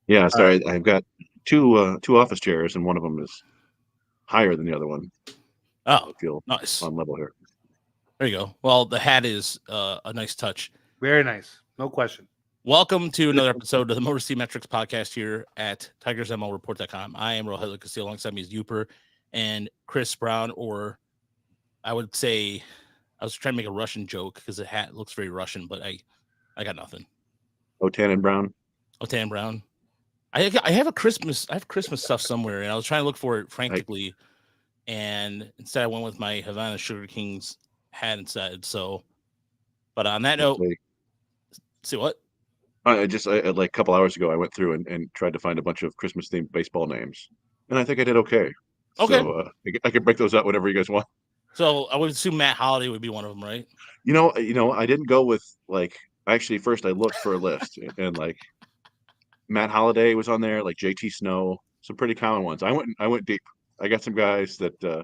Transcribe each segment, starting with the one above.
Yeah, All right. sorry. I've got two office chairs, and one of them is higher than the other one. Oh, I feel nice. on level here. There you go. Well, the hat is a nice touch. Very nice. No question. Welcome to another episode of the Motor City Metrics podcast here at TigersMLReport.com. I am Rohit Castillo. Alongside me is Uper and Chris Brown, or I would say I was trying to make a Russian joke because the hat looks very Russian, but I got nothing. Oh, Tannenbaum. Tan Brown. I have Christmas stuff somewhere, and I was trying to look for it frantically, and instead I went with my Havana Sugar Kings hat instead. So, but on that note, see what? I like a couple hours ago, I went through and tried to find a bunch of Christmas themed baseball names, and I think I did okay. Okay. So I can break those out whenever you guys want. So I would assume Matt Holliday would be one of them, right? You know, I didn't go with actually first I looked for a list and like Matt Holliday was on there, like JT Snow, some pretty common ones. I went deep. I got some guys that I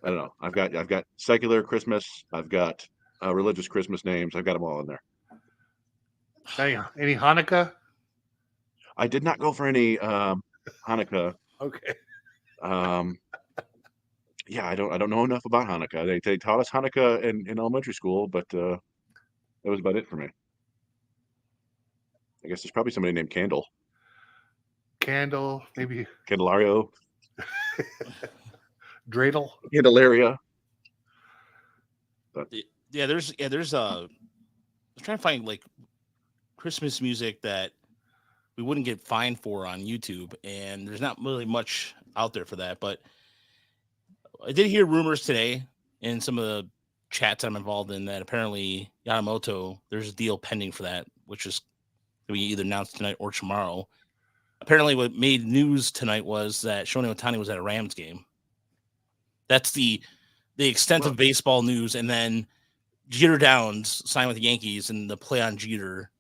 don't know. I've got secular Christmas. I've got religious Christmas names. I've got them all in there. Any Hanukkah? I did not go for any Hanukkah. Okay. Yeah, I don't know enough about Hanukkah. They taught us Hanukkah in elementary school, but that was about it for me. I guess there's probably somebody named Candle. Candle, maybe Candelario. Dreidel. Candelaria. But there's I'm trying to find like Christmas music that we wouldn't get fined for on YouTube, and there's not really much out there for that. But I did hear rumors today in some of the chats I'm involved in that apparently Yamamoto, there's a deal pending for that, which is going to be either announced tonight or tomorrow. Apparently, what made news tonight was that Shohei Ohtani was at a Rams game. That's the extent of baseball news, and then Jeter Downs signed with the Yankees and the play on Jeter.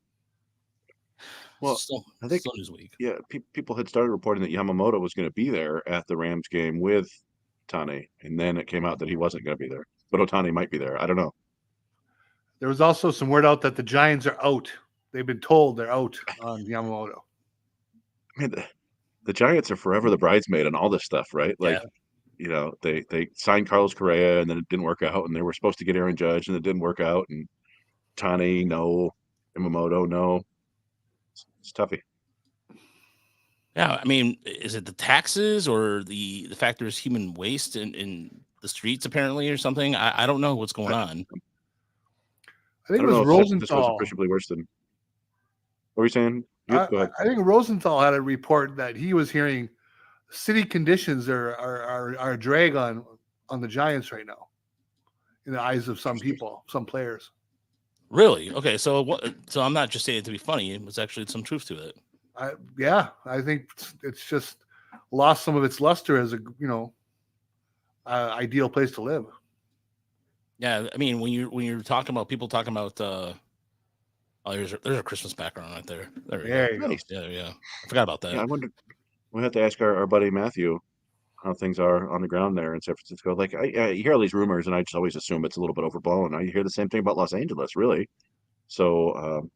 Well, I think Newsweek. Yeah, people had started reporting that Yamamoto was going to be there at the Rams game with Ohtani, and then it came out that he wasn't going to be there, but Ohtani might be there. I don't know. There was also some word out that the Giants are out. They've been told they're out on Yamamoto. I mean, the Giants are forever the bridesmaid on all this stuff, right? Like, you know, they signed Carlos Correa and then it didn't work out, and they were supposed to get Aaron Judge and it didn't work out, and Ohtani, no, Yamamoto, no. It's toughy. Yeah, I mean, is it the taxes or the fact there's human waste in the streets apparently or something? I don't know what's going on. I think it was Rosenthal. This was appreciably worse than. What were you saying? Go ahead. I think Rosenthal had a report that he was hearing city conditions are a drag on the Giants right now, in the eyes of some people, some players. Really? Okay, so I'm not just saying it to be funny. It was actually some truth to it. I think it's just lost some of its luster as a ideal place to live. Yeah, I mean when you're talking about people talking about there's a Christmas background right there. There you go. Nice. Yeah. I forgot about that. Yeah, I wonder. We have to ask our buddy Matthew how things are on the ground there in San Francisco. Like I hear all these rumors, and I just always assume it's a little bit overblown. I hear the same thing about Los Angeles, really. So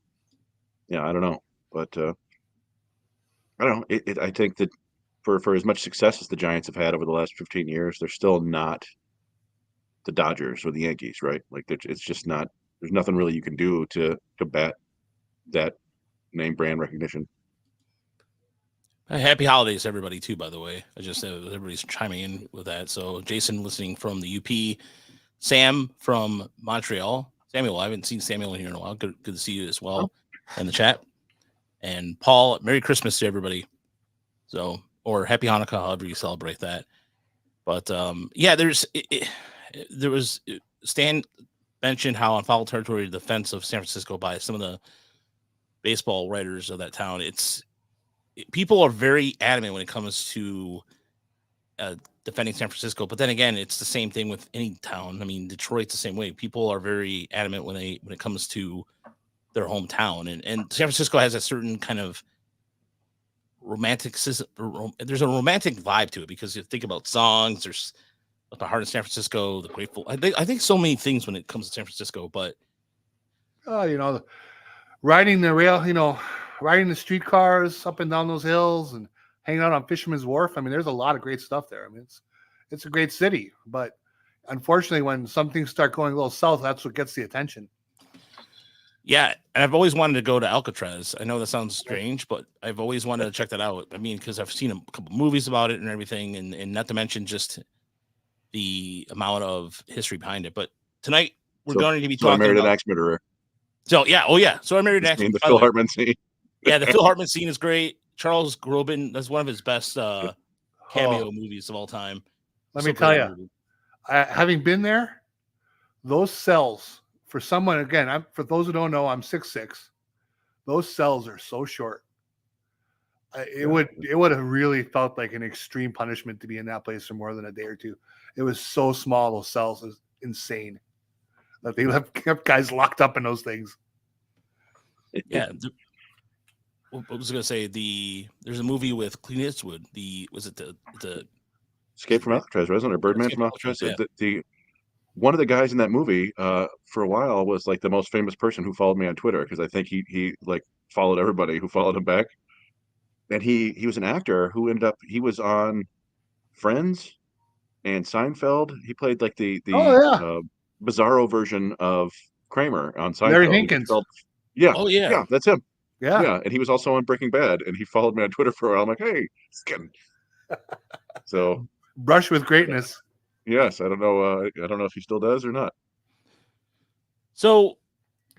yeah, I don't know, but I don't know. I think that for as much success as the Giants have had over the last 15 years, they're still not the Dodgers or the Yankees, right? Like it's just not. There's nothing really you can do to combat that name brand recognition. Happy holidays, everybody, too, by the way. I just said everybody's chiming in with that. So Jason listening from the UP, Sam from Montreal. Samuel, I haven't seen Samuel in here in a while. Good to see you as well in the chat. And Paul, Merry Christmas to everybody. So, or Happy Hanukkah, however you celebrate that. But yeah, there was Stan mentioned how on foul territory the defense of San Francisco by some of the baseball writers of that town. People are very adamant when it comes to defending San Francisco, but then again, it's the same thing with any town. I mean, Detroit's the same way. People are very adamant when it comes to their hometown, and San Francisco has a certain kind of there's a romantic vibe to it, because you think about songs, there's the Heart of San Francisco, the Grateful. I think so many things when it comes to San Francisco, but riding the rail, riding the streetcars up and down those hills and hanging out on Fisherman's Wharf. I mean, there's a lot of great stuff there. I mean, it's a great city, but unfortunately, when some things start going a little south, that's what gets the attention. Yeah, and I've always wanted to go to Alcatraz. I know that sounds strange, but I've always wanted to check that out. I mean, because I've seen a couple movies about it and everything, and not to mention just the amount of history behind it. But tonight we're going to be So I talking married about. an axe murderer. So yeah, oh yeah. So I married an axe. The Phil Hartman scene. Yeah, the Phil Hartman scene is great. Charles Grodin, that's one of his best cameo movies of all time. Let me tell you, having been there, those cells for someone again. For those who don't know, I'm 6'6". Those cells are so short. It would have really felt like an extreme punishment to be in that place for more than a day or two. It was so small. Those cells is insane that they kept guys locked up in those things. Yeah. I was gonna say there's a movie with Clint Eastwood. Was it the Escape from Alcatraz, wasn't it? Or Birdman from Alcatraz? Yeah. The one of the guys in that movie for a while was like the most famous person who followed me on Twitter, because I think he like followed everybody who followed him back. And he was an actor who he was on Friends and Seinfeld. He played like the bizarro version of Kramer on Seinfeld. Larry Hankins. Yeah. Oh yeah. Yeah, that's him. Yeah. Yeah, and he was also on Breaking Bad, and he followed me on Twitter for a while. I'm like, hey, so brush with greatness. Yes, I don't know if he still does or not. So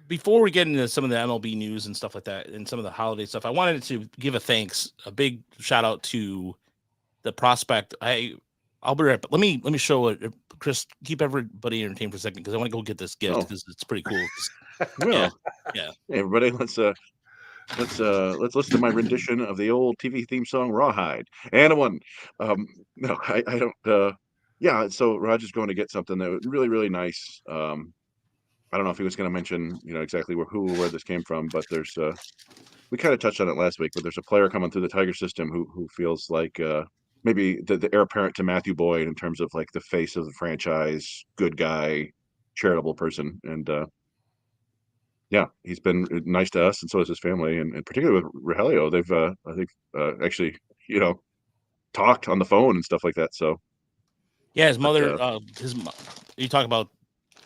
before we get into some of the MLB news and stuff like that, and some of the holiday stuff, I wanted to give a big shout out to the prospect. I'll be right back. Let me show it. Chris, keep everybody entertained for a second, because I want to go get this gift, because it's pretty cool. Yeah. Hey, everybody, let's listen to my rendition of the old TV theme song Rawhide. And no, I don't. Yeah, so Roger's going to get something that was really, really nice. I don't know if he was going to mention, exactly where this came from, but there's we kind of touched on it last week, but there's a player coming through the Tiger system who feels like maybe the heir apparent to Matthew Boyd in terms of like the face of the franchise, good guy, charitable person, and yeah, he's been nice to us, and so has his family, and particularly with Rogelio, they've I think actually talked on the phone and stuff like that. So yeah, his mother. You talk about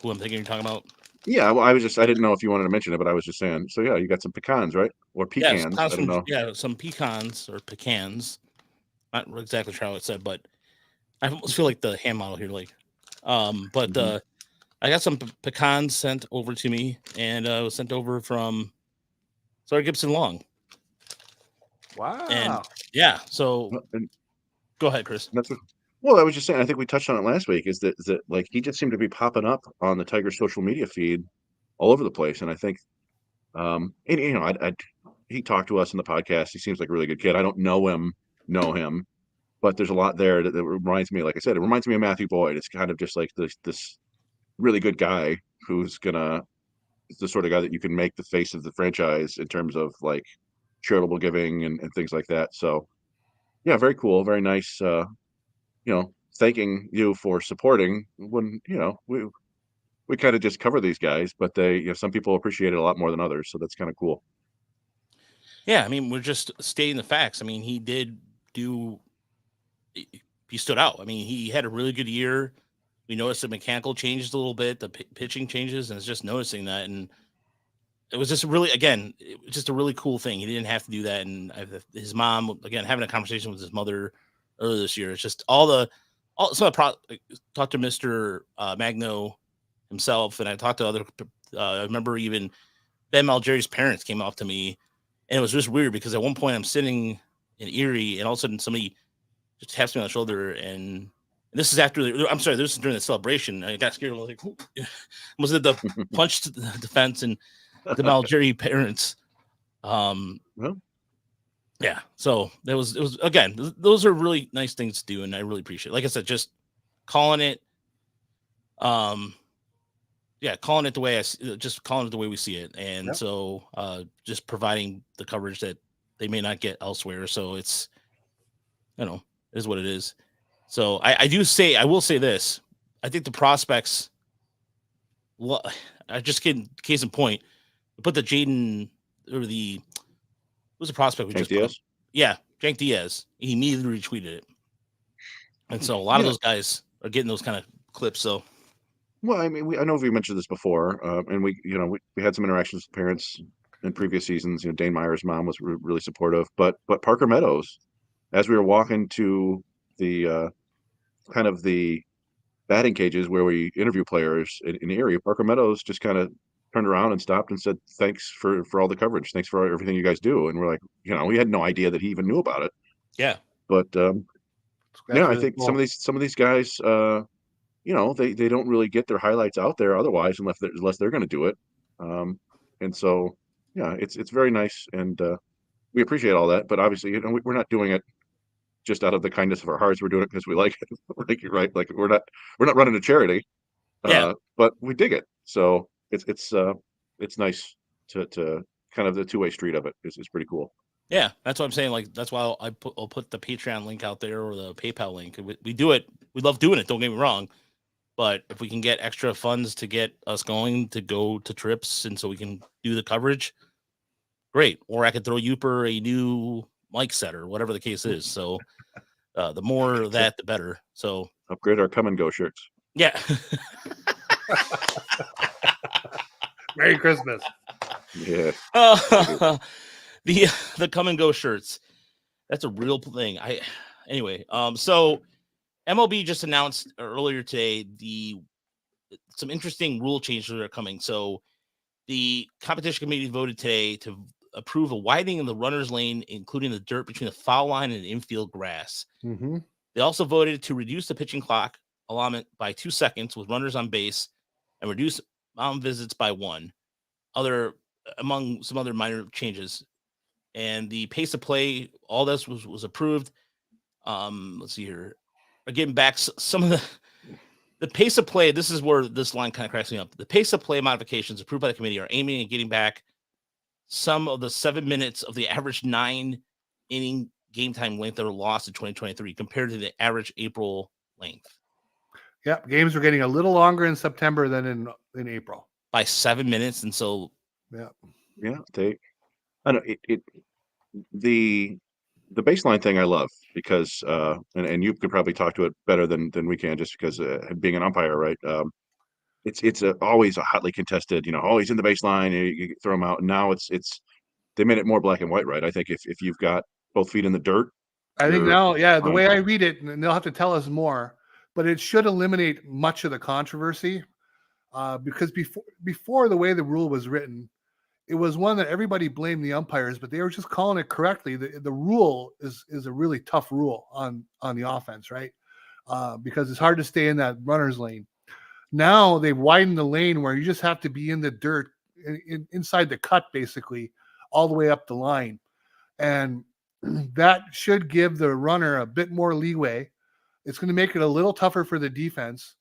who I'm thinking you're talking about. Yeah, well, I didn't know if you wanted to mention it, but I was just saying. So yeah, you got some pecans, right? Or pecans? I don't know. Yeah, some pecans or pecans. Not exactly sure how it said, but I almost feel like the hand model here, but I got some pecans sent over to me, and it was sent over from Sarah Gibson Long. Wow. And yeah, so go ahead, Chris. Well, I was just saying, I think we touched on it last week, is that like he just seemed to be popping up on the Tigers social media feed all over the place. And I think, and he talked to us in the podcast. He seems like a really good kid. I don't know him, but there's a lot there that reminds me, like I said, it reminds me of Matthew Boyd. It's kind of just like this really good guy who's the sort of guy that you can make the face of the franchise in terms of like charitable giving and things like that. So yeah, very cool, very nice. Thanking you for supporting when, we kind of just cover these guys, but they, some people appreciate it a lot more than others. So that's kind of cool. Yeah. I mean, we're just stating the facts. I mean, he stood out. I mean, he had a really good year. We noticed the mechanical changes a little bit, the pitching changes, and it's just noticing that. And it was just a really cool thing. He didn't have to do that. And his mom, again, having a conversation with his mother earlier this year, it's just talked to Mr. Magno himself, and I talked to other. I remember even Ben Malgeri's parents came up to me, and it was just weird because at one point I'm sitting in Erie, and all of a sudden somebody just taps me on the shoulder, and this is this is during the celebration. I got scared. I was like, was it the punch to the defense and the Malgeri parents? Yeah, so it was again, those are really nice things to do, and I really appreciate it. Like I said, just calling it the way we see it, and so just providing the coverage that they may not get elsewhere. So it's is what it is. So I will say this. I think the prospects, I just get case in point, put the Jaden or the was a prospect we Hank just put up. Diaz? Yeah, Jank Diaz. He immediately retweeted it. And so a lot of those guys are getting those kind of clips. So, well, I mean, I know we mentioned this before, and we had some interactions with parents in previous seasons. Dane Meyer's mom was really supportive, but Parker Meadows, as we were walking to the kind of the batting cages where we interview players in the area, Parker Meadows just kind of turned around and stopped and said, "Thanks for all the coverage. Thanks for everything you guys do." And we're like, we had no idea that he even knew about it. yeah. But That's I really think cool. some of these guys, they don't really get their highlights out there otherwise unless they're going to do it. And so, yeah, it's very nice, and we appreciate all that. But obviously, we're not doing it just out of the kindness of our hearts. We're doing it because we like it, right? Like we're not running a charity, Yeah. but we dig it. So it's nice to kind of the two-way street of it is pretty cool. Yeah, that's what I'm saying. Like, that's why I'll put the Patreon link out there or the PayPal link. We do it. We love doing it. Don't get me wrong. But if we can get extra funds to get us going to go to trips and so we can do the coverage, great. Or I could throw Youper a new mic set or whatever the case is. So the more of that, the better. So Upgrade our come and go shirts. yeah. Merry Christmas. Yeah. The come and go shirts. That's a real thing. So MLB just announced earlier today some interesting rule changes that are coming. So the competition committee voted today to approve a widening of the runner's lane, including the dirt between the foul line and infield grass. Mm-hmm. They also voted to reduce the pitching clock allotment by 2 seconds with runners on base and reduce mound visits by 1. Among some other minor changes. And the pace of play, all this was approved. Let's see here. Getting back some of the pace of play. This is where this line kind of cracks me up. The pace of play modifications approved by the committee are aiming at getting back some of the 7 minutes of the average 9-inning game time length that were lost in 2023 compared to the average April length. Yep, games are getting a little longer in September than in April by 7 minutes, and so yeah. I know the baseline thing I love because and you could probably talk to it better than we can just because being an umpire, right? It's always a hotly contested, he's in the baseline, you throw him out. And now it's they made it more black and white, right? I think if you've got both feet in the dirt, I think now, the way I read it, and they'll have to tell us more, but it should eliminate much of the controversy because before the way the rule was written, it was one that everybody blamed the umpires, but they were just calling it correctly. The rule is a really tough rule on the offense, right? Because it's hard to stay in that runner's lane. Now they've widened the lane where you just have to be in the dirt, inside the cut, basically, all the way up the line. And that should give the runner a bit more leeway. It's going to make it a little tougher for the defense.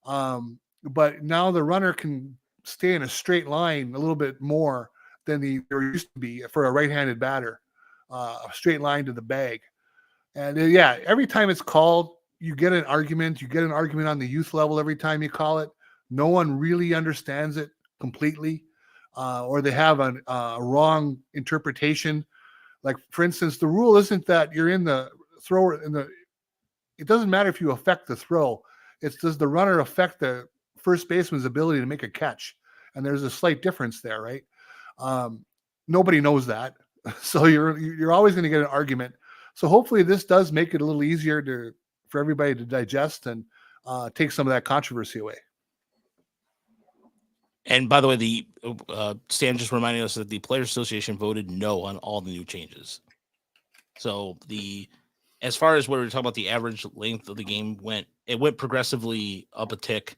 But now the runner can stay in a straight line a little bit more than there used to be for a right-handed batter, a straight line to the bag. And every time it's called, you get an argument. You get an argument on the youth level every time you call it. No one really understands it completely, or they have a wrong interpretation. Like, for instance, the rule isn't that you're in the thrower it doesn't matter if you affect the throw. It's does the runner affect the first baseman's ability to make a catch? And there's a slight difference there, right? Nobody knows that. So you're always going to get an argument. So hopefully this does make it a little easier for everybody to digest and take some of that controversy away. And by the way, the Stan just reminding us that the Players Association voted no on all the new changes. So as far as what we were talking about, the average length of the game went progressively up a tick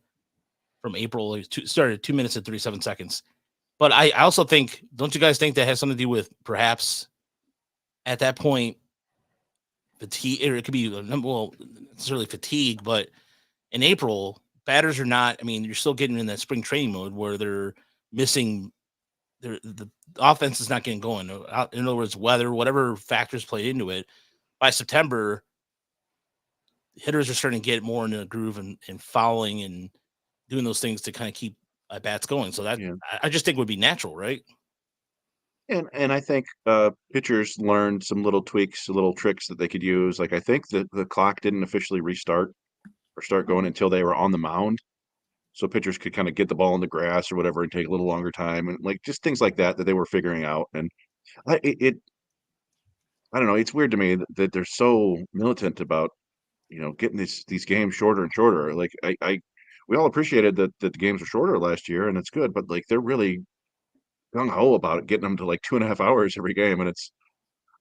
from April. It started at 2 minutes and 37 seconds. But I also think, don't you guys think that has something to do with perhaps at that point fatigue, or it could be, well, necessarily fatigue, but in April, batters are not, you're still getting in that spring training mode where they're missing, the offense is not getting going. In other words, weather, whatever factors play into it. By September, hitters are starting to get more into a groove and fouling and doing those things to kind of keep bats going. So that I just think would be natural, right? And I think pitchers learned some little tweaks, little tricks that they could use. Like I think that the clock didn't officially restart or start going until they were on the mound, so pitchers could kind of get the ball in the grass or whatever and take a little longer time, and like just things like that that they were figuring out. And it I don't know, it's weird to me that they're so militant about getting these games shorter and shorter. Like I we all appreciated that the games were shorter last year, and it's good, but like they're really gung ho about it, getting them to like 2.5 hours every game, and it's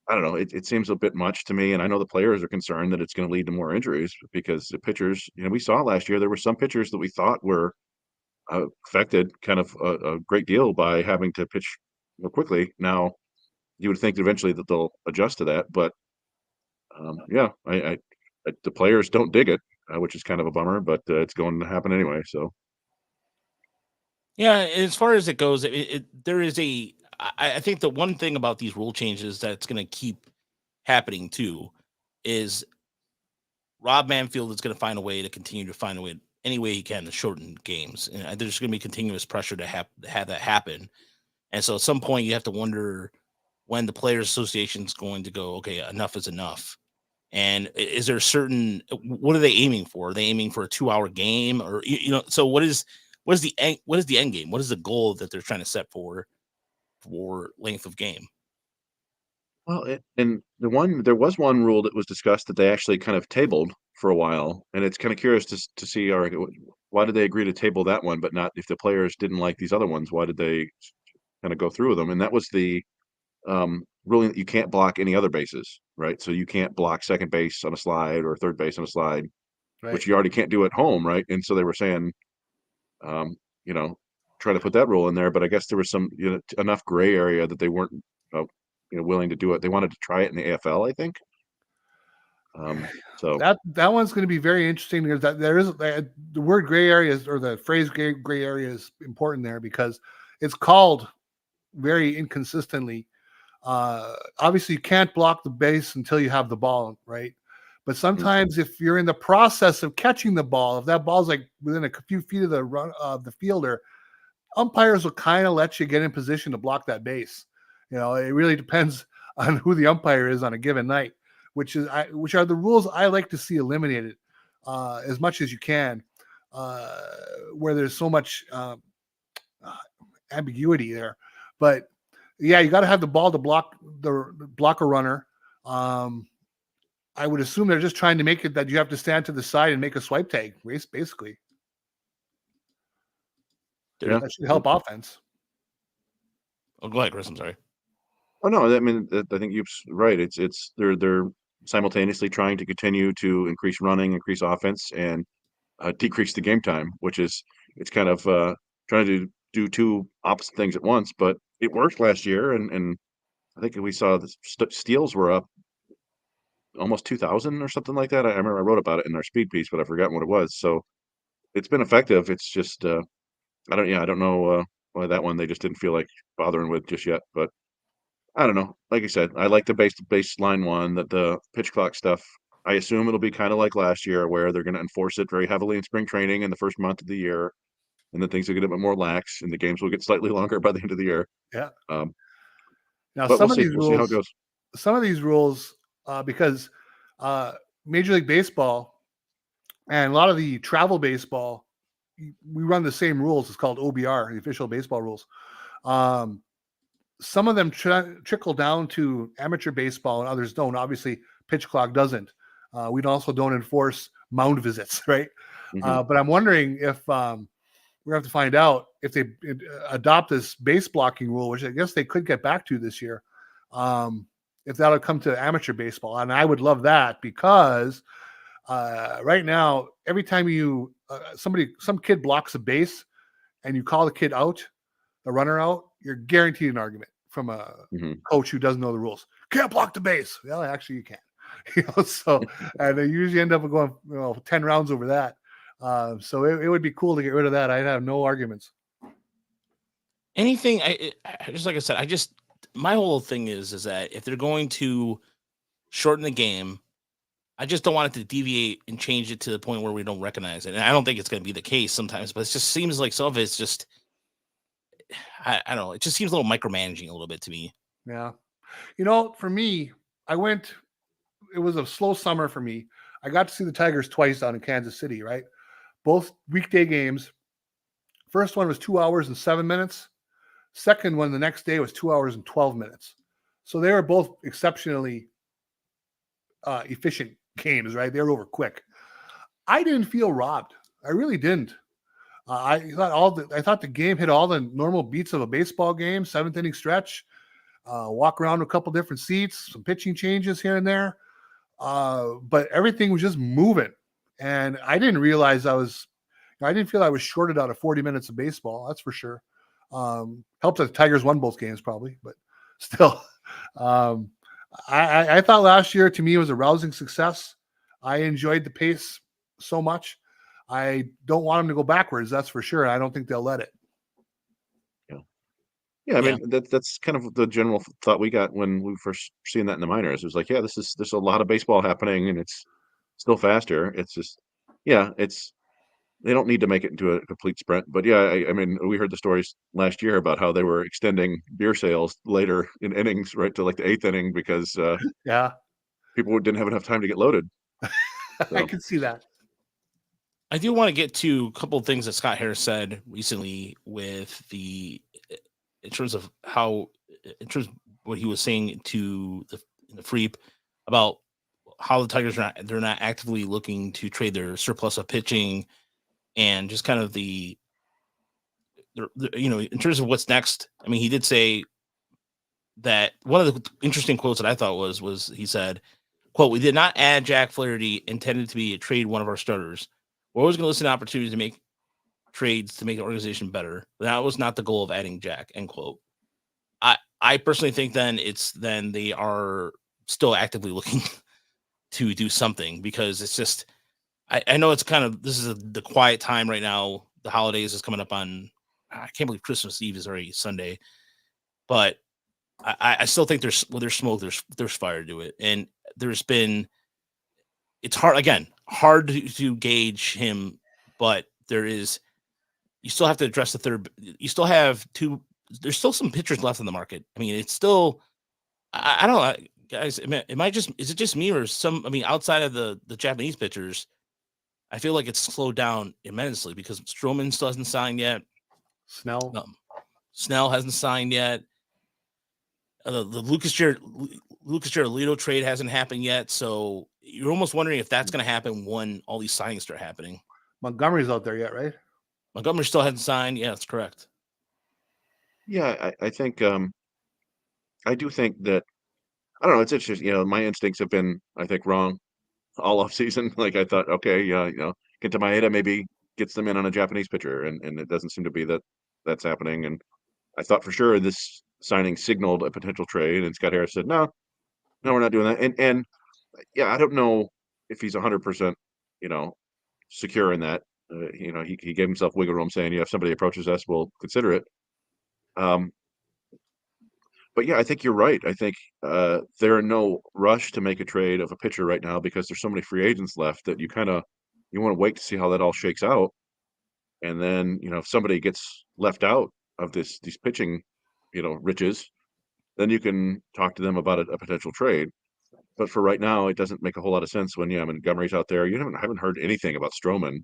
I don't know. It seems a bit much to me, and I know the players are concerned that it's going to lead to more injuries because the pitchers, we saw last year there were some pitchers that we thought were affected kind of a great deal by having to pitch more quickly. Now, you would think eventually that they'll adjust to that, but yeah, the players don't dig it, which is kind of a bummer, but it's going to happen anyway. So Yeah, as far as it goes, there is I think the one thing about these rule changes that's going to keep happening too is Rob Manfield is going to find a way to continue to find a way any way he can to shorten games, and there's going to be continuous pressure to have that happen. And so at some point you have to wonder when the Players Association is going to go, okay, enough is enough. And is there certain what are they aiming for? Are they aiming for a 2-hour game, or So what is the end game? What is the goal that they're trying to set for length of game? well, and there was one rule that was discussed that they actually kind of tabled for a while, and it's kind of curious to see, all right, why did they agree to table that one, but not if the players didn't like these other ones? Why did they kind of go through with them? And that was the ruling that you can't block any other bases, right? So you can't block second base on a slide or third base on a slide, Right. which you already can't do at home, right? And so they were saying, um, you know, try to put that rule in there, but I guess there was some enough gray area that they weren't uh, willing to do it. They wanted to try it in the AFL, I think. So That one's going to be very interesting because the word gray areas or the phrase gray area is important there because it's called very inconsistently. Obviously, you can't block the base until you have the ball, right? But sometimes, if you're in the process of catching the ball, if that ball's like within a few feet of the run of the fielder, umpires will kind of let you get in position to block that base. It really depends on who the umpire is on a given night, which are the rules I like to see eliminated as much as you can, where there's so much ambiguity there. But yeah, you got to have the ball to block a runner. I would assume they're just trying to make it that you have to stand to the side and make a swipe tag race, basically. yeah, That should help offense. Oh, go ahead, Chris. I'm sorry. oh no, I mean I think you're right. It's they're simultaneously trying to continue to increase running, increase offense, and decrease the game time, which is it's kind of trying to do two opposite things at once. But it worked last year, and I think we saw the steals were up almost 2,000 or something like that. I remember I wrote about it in our speed piece, but I forgot what it was. So it's been effective. It's just I don't know why that one they just didn't feel like bothering with just yet. But I don't know. Like I said, I like the baseline one that the pitch clock stuff. I assume it'll be kind of like last year, where they're going to enforce it very heavily in spring training in the first month of the year, and then things will get a bit more lax, and the games will get slightly longer by the end of the year. Yeah. Um, Now but we'll some of see. these We'll see how it rules, goes. because Major League Baseball and a lot of the travel baseball, we run the same rules. It's called OBR, the official baseball rules. Some of them trickle down to amateur baseball and others don't. Obviously, pitch clock doesn't. We also don't enforce mound visits, right? But I'm wondering if we're going to have to find out if they adopt this base blocking rule, which I guess they could get back to this year, if that'll come to amateur baseball. And I would love that because right now, every time some kid blocks a base and you call the kid out, the runner out, you're guaranteed an argument from a coach who doesn't know the rules. Can't block the base. Well, actually, you can. So, and they usually end up going 10 rounds over that. So it would be cool to get rid of that. I'd have no arguments. Anything, I just like I said, my whole thing is that if they're going to shorten the game, I just don't want it to deviate and change it to the point where we don't recognize it. And I don't think it's going to be the case sometimes, but it just seems like some of it's just I don't know. It just seems a little micromanaging a little bit to me. Yeah. For me, it was a slow summer for me. I got to see the Tigers twice down in Kansas City, right? Both weekday games. First one was 2 hours and 7 minutes. Second one the next day was 2 hours and 12 minutes. So they were both exceptionally efficient games, right? They were over quick. I didn't feel robbed. I really didn't. I thought the game hit all the normal beats of a baseball game, 7th inning stretch, walk around a couple different seats, some pitching changes here and there. But everything was just moving. And I didn't realize I didn't feel I was shorted out of 40 minutes of baseball. That's for sure. Helped that the Tigers won both games probably, but still, I thought last year to me was a rousing success. I enjoyed the pace so much. I don't want them to go backwards. That's for sure. I don't think they'll let it. Yeah, I mean that's kind of the general thought we got when we first seen that in the minors. It was like, yeah, there's a lot of baseball happening, and it's still faster. It's just, yeah, they don't need to make it into a complete sprint. But yeah, I mean, we heard the stories last year about how they were extending beer sales later in innings, right to like the 8th inning because Yeah, people didn't have enough time to get loaded. I can see that. I do want to get to a couple of things that Scott Harris said recently in terms of what he was saying to the Freep about how the Tigers they're not actively looking to trade their surplus of pitching, and just kind of in terms of what's next. I mean, he did say that one of the interesting quotes that I thought was he said, quote, "We did not add Jack Flaherty intended to be a trade one of our starters. We're always going to listen to opportunities to make trades to make the organization better. That was not the goal of adding Jack," end quote. I personally think then they are still actively looking to do something, because it's just, I know it's kind of, this is the quiet time right now. The holidays is coming up on, I can't believe Christmas Eve is already Sunday, but I still think there's smoke, there's fire to it. And it's hard to gauge him, but you still have to address the third. You still have there's still some pitchers left in the market. I mean, it's still, I don't know, guys, is it just me or outside of the Japanese pitchers, I feel like it's slowed down immensely because Stroman still hasn't signed yet. Snell hasn't signed yet. The Lucas Giolito trade hasn't happened yet. So you're almost wondering if that's going to happen when all these signings start happening. Montgomery's out there yet, right? Montgomery still hasn't signed. Yeah, that's correct. Yeah, I think I do think that, I don't know, it's interesting. My instincts have been, I think, wrong all off season. Like I thought, okay, Kenta Maeda maybe gets them in on a Japanese pitcher, and it doesn't seem to be that's happening. And I thought for sure this signing signaled a potential trade, and Scott Harris said, no, we're not doing that. And yeah, I don't know if he's 100%, secure in that. He gave himself wiggle room saying, if somebody approaches us, we'll consider it. But yeah, I think you're right. I think there are no rush to make a trade of a pitcher right now because there's so many free agents left that you want to wait to see how that all shakes out. And then, if somebody gets left out of these pitching, riches, then you can talk to them about a potential trade. But for right now, it doesn't make a whole lot of sense when, Montgomery's out there. I haven't heard anything about Stroman.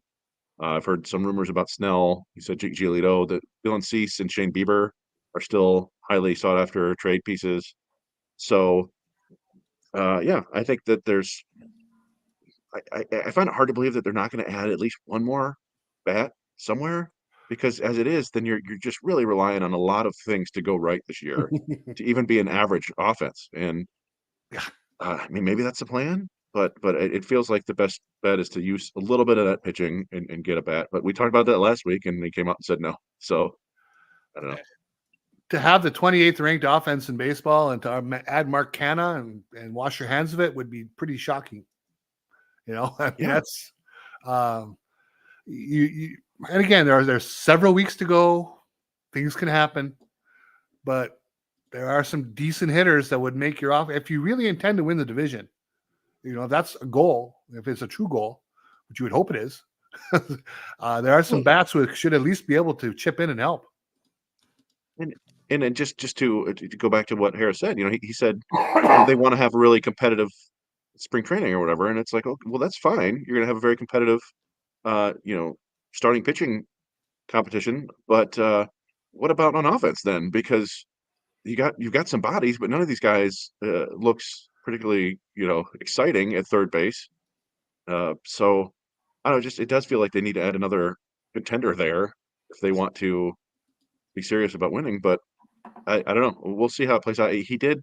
I've heard some rumors about Snell. You said Giolito, that Dylan Cease and Shane Bieber are still highly sought after trade pieces. So, yeah, I think that I find it hard to believe that they're not going to add at least one more bat somewhere, because as it is, then you're just really relying on a lot of things to go right this year to even be an average offense. And I mean, maybe that's the plan, but it feels like the best bet is to use a little bit of that pitching and get a bat. But we talked about that last week, and they came out and said no. So I don't know. To have the 28th ranked offense in baseball and to add Mark Canha and wash your hands of it would be pretty shocking. That's you. And again, there's several weeks to go. Things can happen, but there are some decent hitters that would make your off. If you really intend to win the division, that's a goal. If it's a true goal, which you would hope it is, there are some bats who should at least be able to chip in and help. And then just to go back to what Harris said, he said they want to have a really competitive spring training or whatever, and it's like, oh, well, that's fine. You're going to have a very competitive, uh, you know, starting pitching competition, but what about on offense then? Because you've got some bodies, but none of these guys looks particularly, exciting at third base. So I don't know, just it does feel like they need to add another contender there if they want to be serious about winning. But I don't know. We'll see how it plays out. He did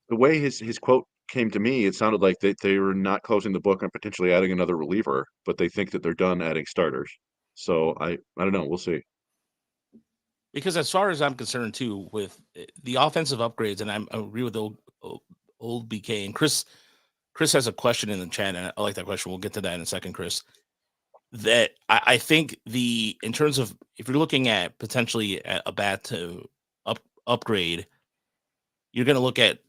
the way his quote came to me. It sounded like they were not closing the book on potentially adding another reliever, but they think that they're done adding starters. So I don't know. We'll see. Because as far as I'm concerned, too, with the offensive upgrades, and I agree with old BK and Chris. Chris has a question in the chat, and I like that question. We'll get to that in a second, Chris. That I think in terms of if you're looking at potentially a bat to upgrade, you're going to look at,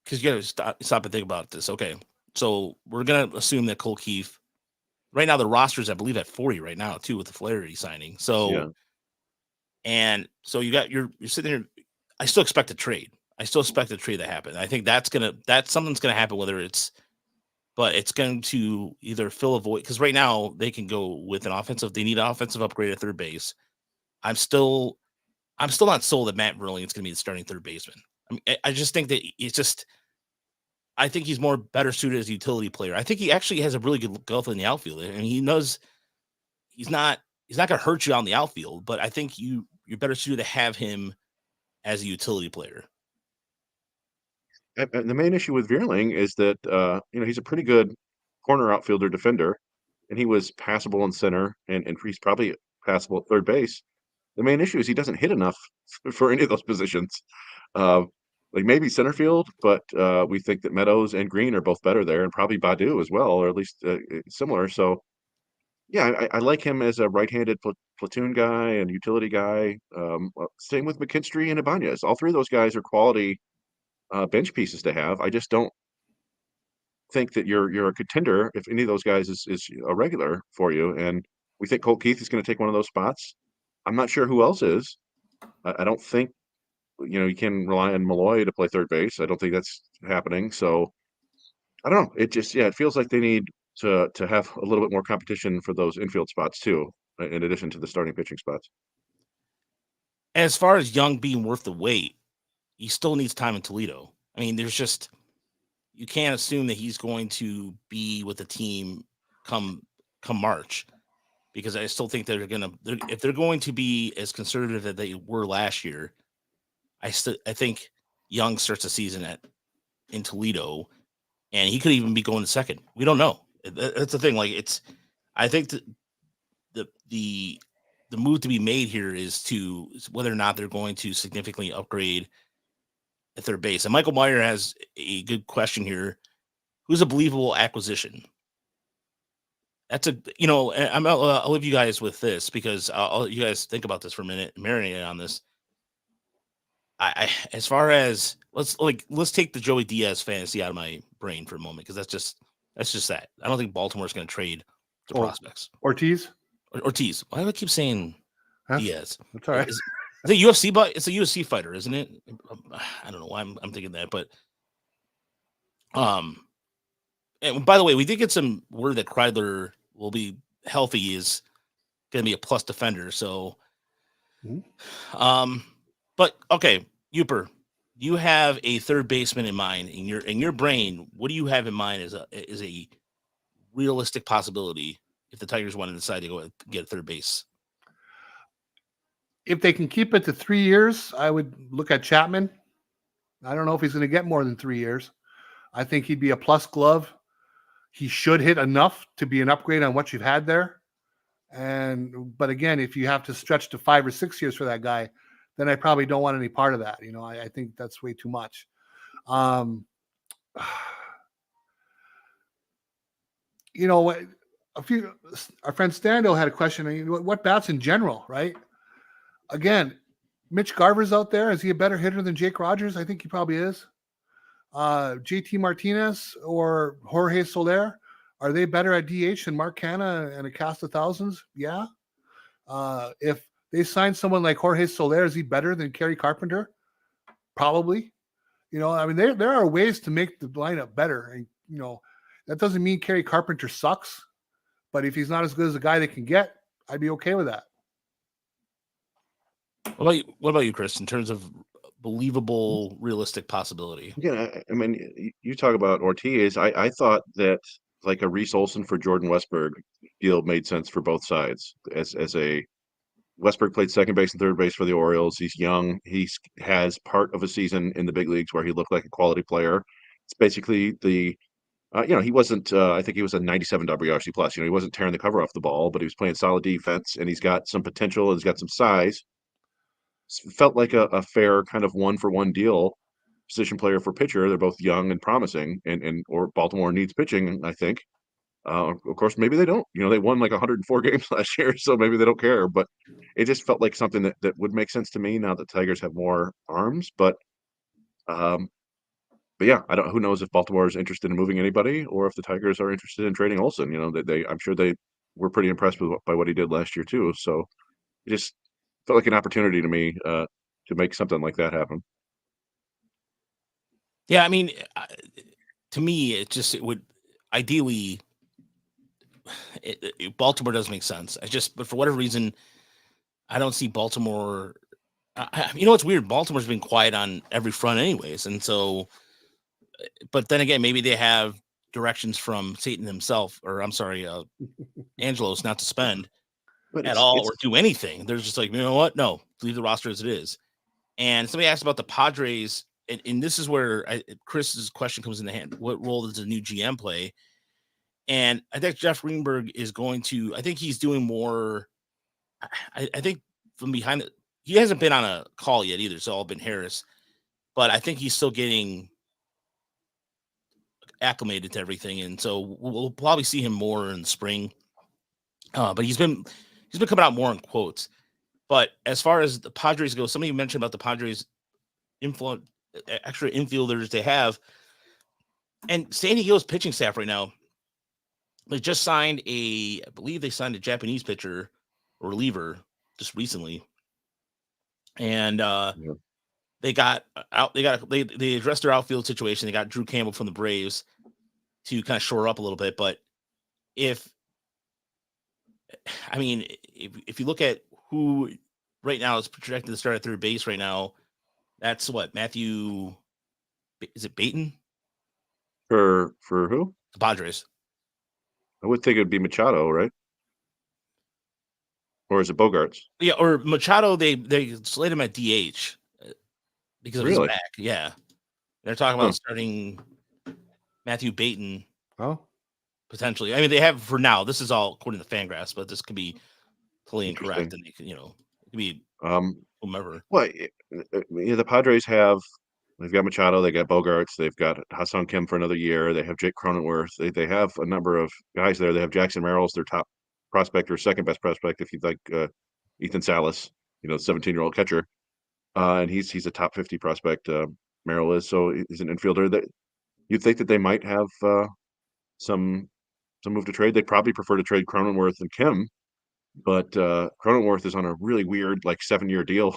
because you got to stop and think about this. Okay, so we're going to assume that Cole Keith, right now the roster's I believe at 40 right now too with the Flaherty signing. So Yeah. And so you're sitting there. I still expect a trade. I still expect a trade to happen. I think that's something's gonna happen. But it's going to either fill a void, because right now they can go with an offensive. They need an offensive upgrade at third base. I'm still not sold that Matt Verlaine is going to be the starting third baseman. I mean, I just think that I think he's more better suited as a utility player. I think he actually has a really good glove in the outfield, and he knows he's not going to hurt you on the outfield. But I think you're better suited to have him as a utility player. And the main issue with Vierling is that he's a pretty good corner outfielder defender, and he was passable in center, and he's probably passable at third base. The main issue is he doesn't hit enough for any of those positions. Uh, like maybe center field, but we think that Meadows and Green are both better there, and probably Badu as well, or at least similar. So yeah, I like him as a right-handed platoon guy and utility guy. Same with McKinstry and Ibanez. All three of those guys are quality bench pieces to have. I just don't think that you're a contender if any of those guys is a regular for you. And we think Colt Keith is going to take one of those spots. I'm not sure who else is. I don't think you can rely on Malloy to play third base. I don't think that's happening. So I don't know. It feels like they need to have a little bit more competition for those infield spots too, in addition to the starting pitching spots. As far as Young being worth the wait, he still needs time in Toledo. I mean, you can't assume that he's going to be with the team come March, because I still think if they're going to be as conservative as they were last year, I think Young starts the season in Toledo, and he could even be going to second. We don't know. That's the thing. I think the move to be made here is whether or not they're going to significantly upgrade at third base. And Michael Meyer has a good question here. Who's a believable acquisition? That's I'll leave you guys with this, because I'll you guys think about this for a minute, marinate on this. I as far as let's take the Joey Diaz fantasy out of my brain for a moment, because that's just that. I don't think Baltimore's going to trade the prospects. Ortiz. Why do I keep saying Diaz? That's all right. Is it UFC? But it's a UFC fighter, isn't it? I don't know why I'm thinking that, but and by the way, we did get some word that Kreidler will be healthy, is going to be a plus defender. So, but okay, Uper, you have a third baseman in mind in your brain. What do you have in mind as a realistic possibility if the Tigers want to decide to go and get a third base? If they can keep it to 3 years, I would look at Chapman. I don't know if he's going to get more than 3 years. I think he'd be a plus glove. He should hit enough to be an upgrade on what you've had there. But again, if you have to stretch to 5 or 6 years for that guy, then I probably don't want any part of that. I think that's way too much. Our friend Stando had a question. What bats in general, right? Again, Mitch Garver's out there. Is he a better hitter than Jake Rogers? I think he probably is. JT Martinez or Jorge Soler, are they better at DH than Mark Canha and a cast of thousands? Yeah. If They signed someone like Jorge Soler. Is he better than Kerry Carpenter? Probably. I mean, there are ways to make the lineup better. And, that doesn't mean Kerry Carpenter sucks. But if he's not as good as the guy they can get, I'd be okay with that. What about you, Chris, in terms of believable, realistic possibility? Yeah, I mean, you talk about Ortiz. I thought that like a Reese Olson for Jordan Westberg deal made sense for both sides. As a Westberg played second base and third base for the Orioles. He's young. He has part of a season in the big leagues where he looked like a quality player. It's basically he wasn't. I think he was a 97 WRC plus. He wasn't tearing the cover off the ball, but he was playing solid defense, and he's got some potential. He's got some size. Felt like a fair kind of 1-for-1 deal. Position player for pitcher. They're both young and promising, and or Baltimore needs pitching, I think. Of course, maybe they don't. They won like 104 games last year, so maybe they don't care. But it just felt like something that would make sense to me now that Tigers have more arms. But yeah, I don't. Who knows if Baltimore is interested in moving anybody, or if the Tigers are interested in trading Olson. I'm sure they were pretty impressed by what he did last year too. So it just felt like an opportunity to me to make something like that happen. Yeah, I mean, to me, it would ideally. Baltimore does make sense. But for whatever reason, I don't see Baltimore. It's weird. Baltimore's been quiet on every front, anyways, and so. But then again, maybe they have directions from Satan himself, or I'm sorry, Angelos, not to spend at all or do anything. They're just like, you know what? No, leave the roster as it is. And somebody asked about the Padres, and this is where Chris's question comes in the hand. What role does the new GM play? And I think Jeff Greenberg is going to. I think he's doing more. I think from behind it, he hasn't been on a call yet either. It's all been Harris, but I think he's still getting acclimated to everything, and so we'll probably see him more in the spring. But he's been coming out more in quotes. But as far as the Padres go, somebody mentioned about the Padres extra infielders they have, and San Diego's pitching staff right now. They just signed I believe they signed a Japanese pitcher or reliever just recently, and they addressed their outfield situation. They got Drew Campbell from the Braves to kind of shore up a little bit. But if you look at who right now is projected to start at third base right now, that's what Matthew. Is it Baton? For who? The Padres. I would think it would be Machado, right? Or is it Bogarts? Yeah, or Machado. They slid him at DH because of his back. Yeah, they're talking about starting Matthew Baton. Oh, potentially. I mean, they have for now. This is all according to Fangraphs, but this could be totally incorrect, and they could, it could be whomever. Well, the Padres they've got Machado, they got Bogarts, they've got Hassan Kim for another year, they have Jake Cronenworth, they have a number of guys there. They have Jackson Merrill's their top prospect or second best prospect, if you'd like, Ethan Salas, 17-year-old catcher, and he's a top 50 prospect. Merrill is, so he's an infielder that you'd think that they might have some move to trade. They'd probably prefer to trade Cronenworth and Kim, but Cronenworth is on a really weird 7-year deal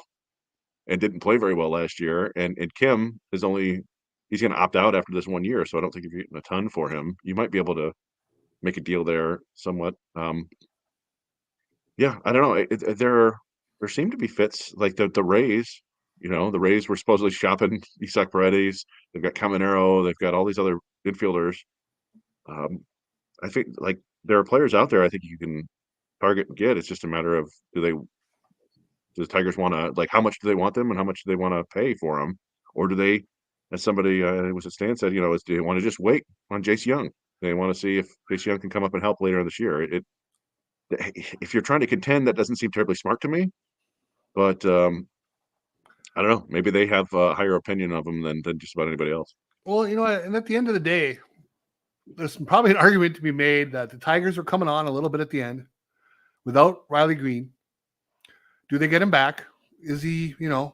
and didn't play very well last year. And Kim he's going to opt out after this 1 year. So I don't think if you're getting a ton for him, you might be able to make a deal there somewhat. Yeah, I don't know. There seem to be fits like the Rays. The Rays were supposedly shopping Isaac Paredes. They've got Caminero. They've got all these other infielders. I think there are players out there I think you can target and get. It's just a matter of do the Tigers want to how much do they want them and how much do they want to pay for them, or do they, as somebody was it Stan said, do they want to just wait on Jace Young? They want to see if Jace Young can come up and help later this year. If you're trying to contend, that doesn't seem terribly smart to me. But I don't know. Maybe they have a higher opinion of him than just about anybody else. Well, and at the end of the day, there's probably an argument to be made that the Tigers are coming on a little bit at the end without Riley Green. Do they get him back? Is he, do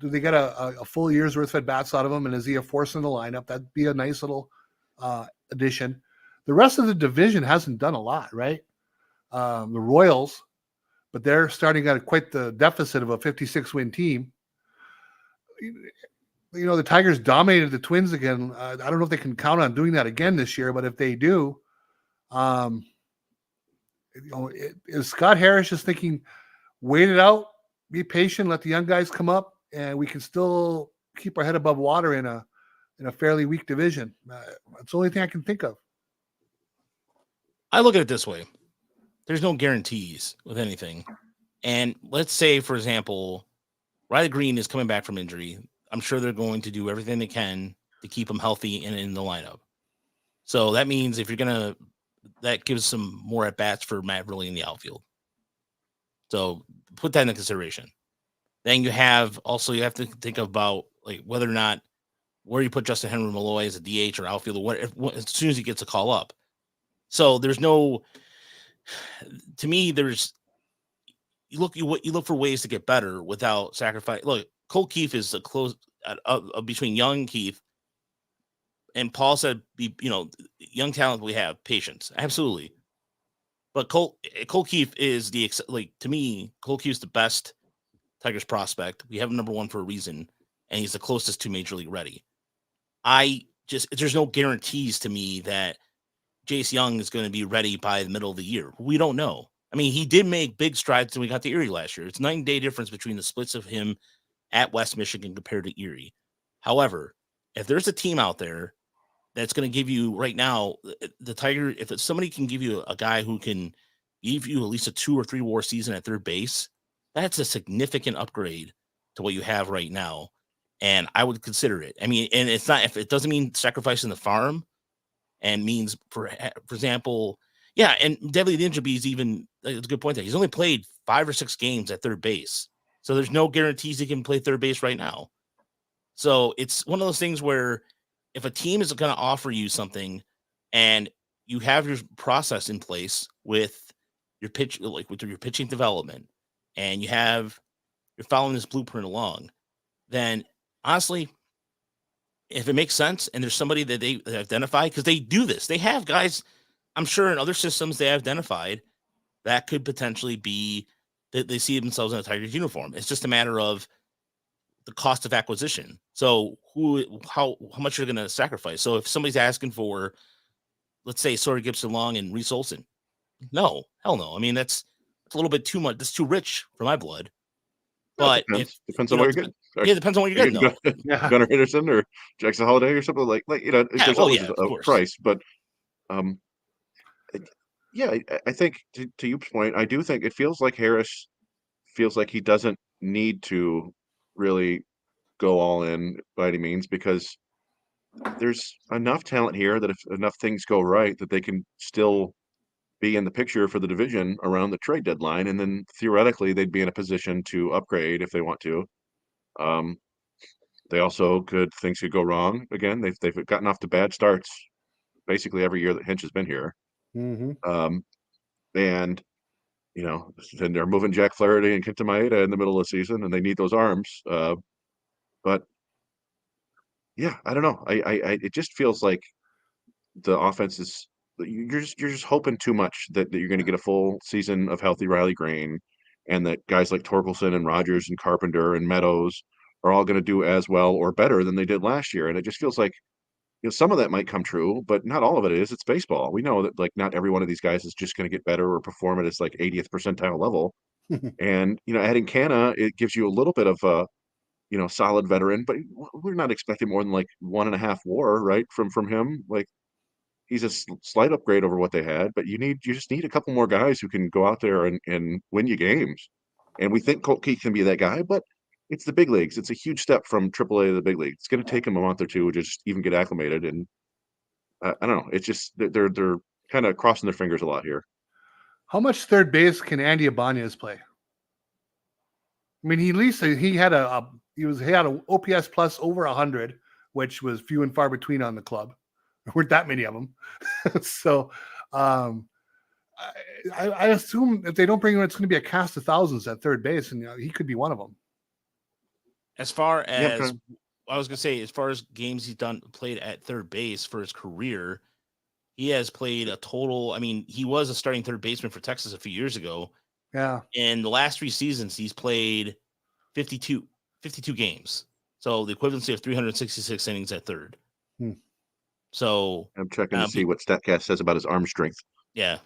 they get a full year's worth of at-bats out of him? And is he a force in the lineup? That'd be a nice little addition. The rest of the division hasn't done a lot, right? The Royals, but they're starting at quite the deficit of a 56-win team. The Tigers dominated the Twins again. I don't know if they can count on doing that again this year, but if they do, is Scott Harris just thinking, wait it out, be patient, let the young guys come up, and we can still keep our head above water in a fairly weak division? That's the only thing I can think of. I look at it this way. There's no guarantees with anything. And let's say, for example, Riley Green is coming back from injury. I'm sure they're going to do everything they can to keep him healthy and in the lineup. So that means that gives some more at bats for Matt Riley in the outfield. So put that into consideration. Then you have to think about like whether or not where you put Justin Henry Malloy as a DH or outfielder, as soon as he gets a call up. So there's no, to me, you look for ways to get better without sacrifice. Look, Cole Keith is a close between Young, Keith, and Paul said, young talent we have, patience, absolutely. But Cole Keith is to me, Cole Keith's the best Tigers prospect. We have him number one for a reason, and he's the closest to Major League ready. There's no guarantees to me that Jace Young is going to be ready by the middle of the year. We don't know. I mean, he did make big strides when we got to Erie last year. It's 9-day difference between the splits of him at West Michigan compared to Erie. However, if there's a team out there that's going to give you right now, the Tiger, if somebody can give you a guy who can give you at least a 2 or 3 WAR season at third base, that's a significant upgrade to what you have right now. And I would consider it. I mean, and it's not, if it doesn't mean sacrificing the farm, and means, for example, yeah, and Deadly Ninja Bees even, it's a good point there. He's only played 5 or 6 games at third base. So there's no guarantees he can play third base right now. So it's one of those things where if a team is going to offer you something and you have your process in place with your with your pitching development, and you're following this blueprint along, then honestly, if it makes sense and there's somebody that they identify, because they do this, they have guys, I'm sure in other systems they have identified that could potentially be that they see themselves in a Tigers uniform. It's just a matter of the cost of acquisition. So how much you're going to sacrifice. So if somebody's asking for, let's say, Sawyer Gibson Long and Reese Olson, no, hell no. I mean, that's a little bit too much. That's too rich for my blood. But depends on what you're getting. Yeah, depends on what you're getting. Gunnar Henderson or Jackson Holiday or something there's always a price. But I think to your point, I do think it feels like Harris feels like he doesn't need to really go all in by any means, because there's enough talent here that if enough things go right, that they can still be in the picture for the division around the trade deadline, and then theoretically they'd be in a position to upgrade if they want to. They also things could go wrong again. They've gotten off to bad starts basically every year that Hinch has been here. Mm-hmm. And they're moving Jack Flaherty and Kenta Maeda in the middle of the season, and they need those arms. But yeah, I don't know. It just feels like the offense is, you're just hoping too much that you're going to get a full season of healthy Riley Green, and that guys like Torkelson and Rogers and Carpenter and Meadows are all going to do as well or better than they did last year. And it just feels like some of that might come true, but not all of it is. It's baseball. We know that not every one of these guys is just going to get better or perform at its 80th percentile level. And adding Canna, it gives you a little bit of a solid veteran, but we're not expecting more than 1.5 WAR, right, from him. He's a slight upgrade over what they had, but you just need a couple more guys who can go out there and win you games. And we think Colt Keith can be that guy, but it's the big leagues. It's a huge step from AAA to the big league. It's going to take him a month or two to just even get acclimated. And I don't know. It's just they're kind of crossing their fingers a lot here. How much third base can Andy Ibanez play? I mean, he had an OPS plus over 100, which was few and far between on the club. There weren't that many of them. So I assume if they don't bring him, it's going to be a cast of thousands at third base, and he could be one of them. As far as I was going to say, as far as games he's played at third base for his career, he has played a total. I mean, he was a starting third baseman for Texas a few years ago. Yeah. In the last 3 seasons, he's played 52 games. So the equivalency of 366 innings at third. Hmm. So I'm checking to see what StatCast says about his arm strength. Yeah.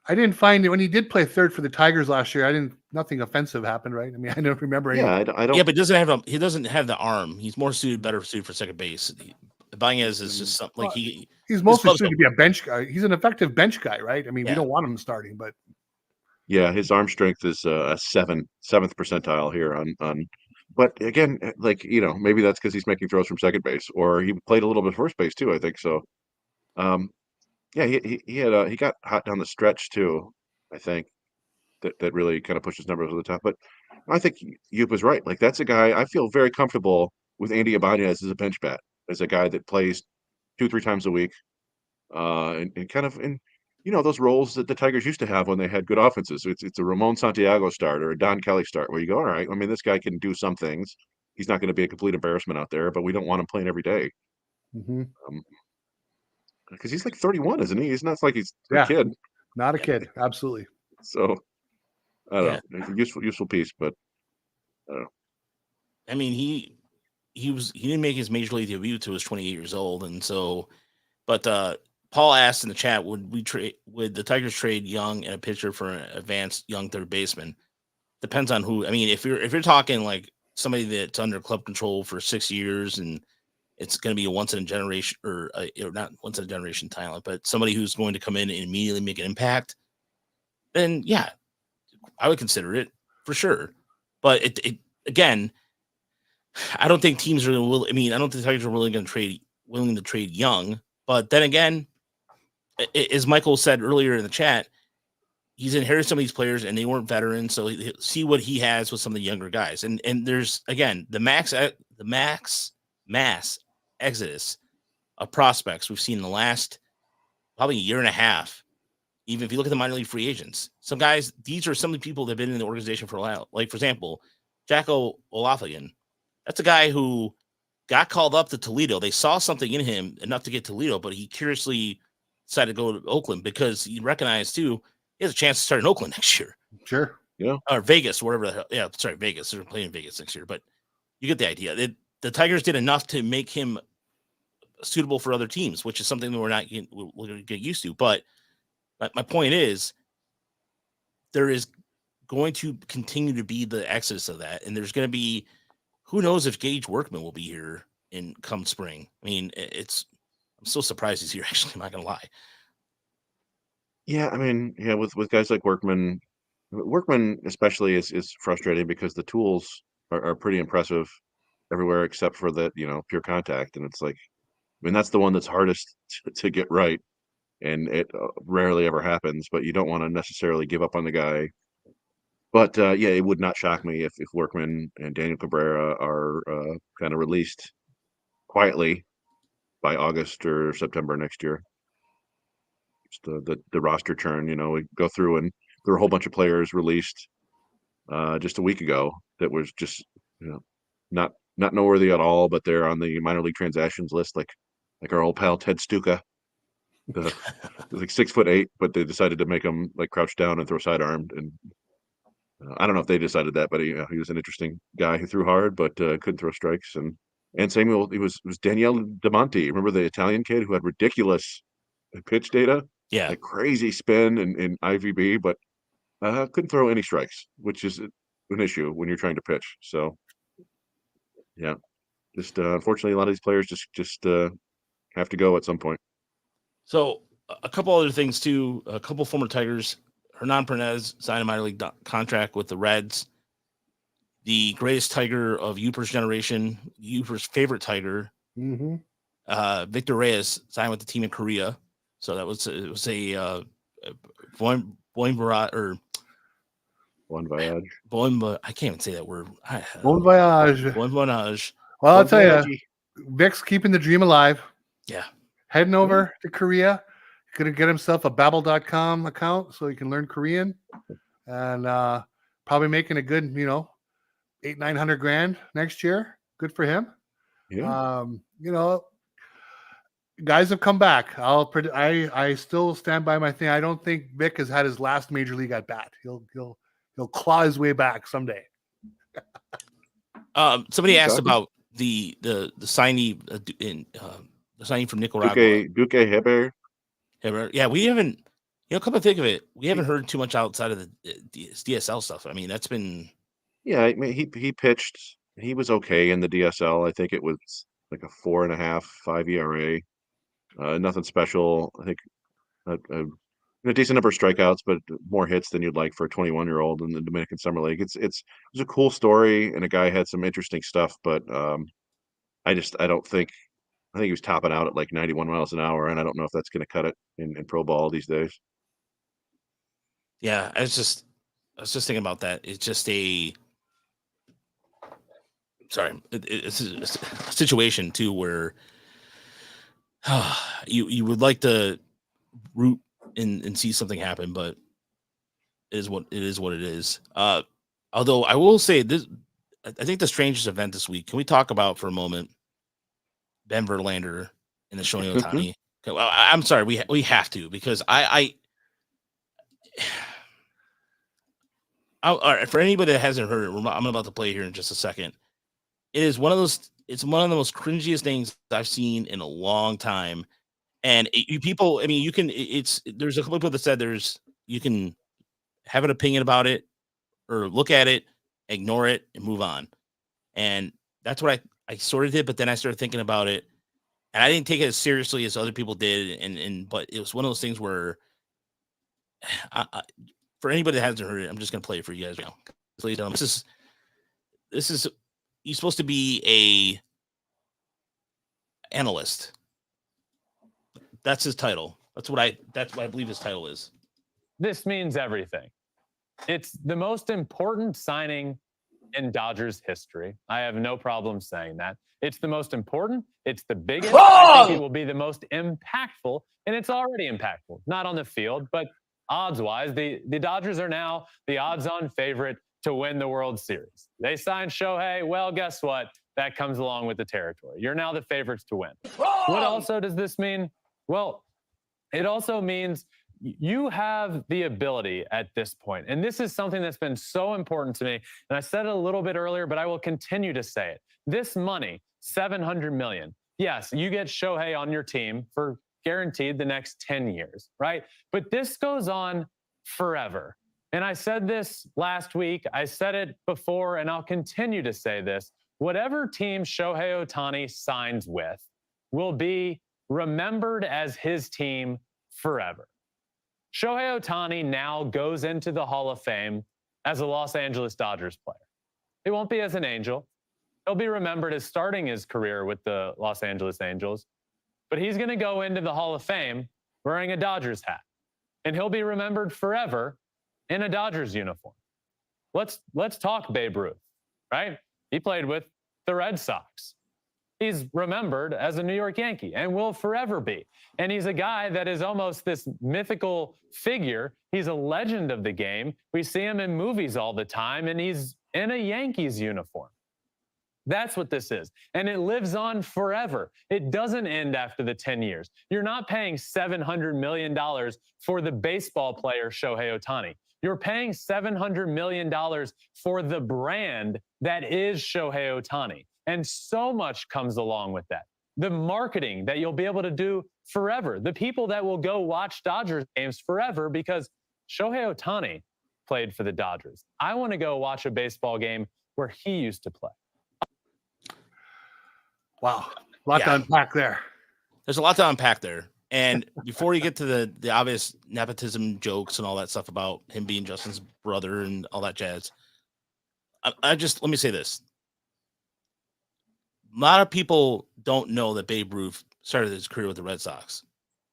I didn't find it when he did play third for the Tigers last year. Nothing offensive happened, right? I mean, I don't remember any. Yeah, I don't. Yeah, but he doesn't have the arm. He's better suited for second base. Bañez is just something like he's mostly suited to be a bench guy. He's an effective bench guy, right? I mean, we don't want him starting, but yeah, his arm strength is a seventh percentile here on. But again, like maybe that's because he's making throws from second base, or he played a little bit first base too. I think so. Yeah, he got hot down the stretch too. I think that really kind of pushed his numbers over the top. But I think Yoop was right. Like that's a guy I feel very comfortable with Andy Ibanez as a bench bat, as a guy that plays 2-3 times a week, and kind of in those roles that the Tigers used to have when they had good offenses. So it's a Ramon Santiago start or a Don Kelly start where you go, all right. I mean, this guy can do some things. He's not going to be a complete embarrassment out there, but we don't want him playing every day. Because he's like 31, isn't he? He's not like he's a kid. Not a kid, absolutely. So I don't know. It's a useful piece, but I don't know. I mean, he didn't make his major league debut till he was 28 years old, and so. But Paul asked in the chat, would the Tigers trade Young and a pitcher for an advanced young third baseman? Depends on who. I mean, if you're talking like somebody that's under club control for 6 years and it's going to be a once in a generation or not once in a generation talent, but somebody who's going to come in and immediately make an impact, then yeah, I would consider it for sure. But it again, I don't think teams are will. I mean, I don't think the Tigers are willing to trade Young. But then again, as Michael said earlier in the chat, he's inherited some of these players and they weren't veterans. So see what he has with some of the younger guys. And there's again the mass exodus of prospects we've seen in the last probably a year and a half. Even if you look at the minor league free agents, some guys, these are some of the people that have been in the organization for a while. Like for example, Jacko Olaflian. That's a guy who got called up to Toledo. They saw something in him enough to get Toledo, but he curiously decided to go to Oakland because he recognized too he has a chance to start in Oakland next year. Sure. Yeah. Or Vegas, wherever the hell. Yeah, sorry, Vegas. They're playing Vegas next year, but you get the idea. The Tigers did enough to make him suitable for other teams, which is something that we're going to get used to. But my point is there is going to continue to be the exodus of that. And there's going to be, who knows if Gage Workman will be here in come spring. I mean, I'm so surprised he's here. Actually, I'm not gonna lie. Yeah, I mean, yeah, with guys like Workman especially is frustrating because the tools are pretty impressive everywhere except for that pure contact, and it's like, I mean, that's the one that's hardest to get right, and it rarely ever happens. But you don't want to necessarily give up on the guy. But yeah, it would not shock me if Workman and Daniel Cabrera are kind of released quietly by August or September next year. It's the roster churn, we go through and there were a whole bunch of players released just a week ago that was just not noteworthy at all, but they're on the minor league transactions list, like our old pal Ted Stuka, like 6'8", but they decided to make him like crouch down and throw sidearmed, and I don't know if they decided that, but he was an interesting guy who threw hard but couldn't throw strikes. And Samuel, it was Daniele Demonte. Remember the Italian kid who had ridiculous pitch data? Yeah, like crazy spin in IVB, but couldn't throw any strikes, which is an issue when you're trying to pitch. So yeah, just unfortunately, a lot of these players just have to go at some point. So a couple other things too. A couple former Tigers. Hernan Perez signed a minor league contract with the Reds. The greatest Tiger of Uper's generation, Uper's favorite Tiger, Victor Reyes, signed with the team in Korea. So that was a Bon Voyage. I can't even say that word. Bon Voyage. Bon Voyage. Well, I'll tell you, Vic's keeping the dream alive. Yeah. Heading over to Korea. Going to get himself a Babbel.com account so he can learn Korean, and probably making a good, $800,000-900,000 next year. Good for him. Yeah. Guys have come back. I still stand by my thing. I don't think Vic has had his last major league at bat. He'll He'll claw his way back someday. Somebody asked Exactly. about the signee the signing from Nicaragua. Duque Heber. Yeah, we haven't. Come to think of it, we haven't heard too much outside of the DSL stuff. I mean, that's been. Yeah, I mean, he pitched. He was okay in the DSL. I think it was like a 4.5, 5 ERA. Nothing special. I think a decent number of strikeouts, but more hits than you'd like for a 21-year-old in the Dominican Summer League. It was a cool story, and a guy had some interesting stuff, but I don't think. I think he was topping out at like 91 miles an hour, and I don't know if that's going to cut it in pro ball these days. Yeah, I was just thinking about that. It's just it's a situation too where you would like to root and see something happen, but it is what it is. Although I will say this, I think the strangest event this week. Can we talk about for a moment Ben Verlander and the Shohei Ohtani? Well, I'm sorry, we have to, because all right, for anybody that hasn't heard it, I'm about to play here in just a second. It's one of the most cringiest things I've seen in a long time. And people, I mean, there's a couple people that said you can have an opinion about it or look at it, ignore it, and move on. And that's what I sort of did, but then I started thinking about it, and I didn't take it as seriously as other people did. But it was one of those things where, for anybody that hasn't heard it, I'm just going to play it for you guys now. This is you're supposed to be a analyst. That's his title. That's what I believe his title is. This means everything. It's the most important signing in Dodgers history. I have no problem saying that. It's the most important. It's the biggest. Wrong! I think it will be the most impactful, and it's already impactful. Not on the field, but odds-wise, the Dodgers are now the odds-on favorite to win the World Series. They signed Shohei. Well, guess what? That comes along with the territory. You're now the favorites to win. Wrong! What also does this mean? Well, it also means you have the ability at this point, and this is something that's been so important to me, and I said it a little bit earlier, but I will continue to say it. This money, $700 million. Yes, you get Shohei on your team for guaranteed the next 10 years, right? But this goes on forever. And I said this last week, I said it before, and I'll continue to say this. Whatever team Shohei Ohtani signs with will be remembered as his team forever. Shohei Ohtani now goes into the Hall of Fame as a Los Angeles Dodgers player. He won't be as an Angel. He'll be remembered as starting his career with the Los Angeles Angels. But he's going to go into the Hall of Fame wearing a Dodgers hat. And he'll be remembered forever in a Dodgers uniform. Let's talk Babe Ruth, right? He played with the Red Sox. He's remembered as a New York Yankee and will forever be. And he's a guy that is almost this mythical figure. He's a legend of the game. We see him in movies all the time, and he's in a Yankees uniform. That's what this is. And it lives on forever. It doesn't end after the 10 years. You're not paying $700 million for the baseball player Shohei Ohtani. You're paying $700 million for the brand that is Shohei Ohtani. And so much comes along with that. The marketing that you'll be able to do forever. The people that will go watch Dodgers games forever because Shohei Ohtani played for the Dodgers. I want to go watch a baseball game where he used to play. Wow. A lot to unpack there. There's a lot to unpack there. And before you get to the obvious nepotism jokes and all that stuff about him being Justin's brother and all that jazz, let me say this. A lot of people don't know that Babe Ruth started his career with the Red Sox.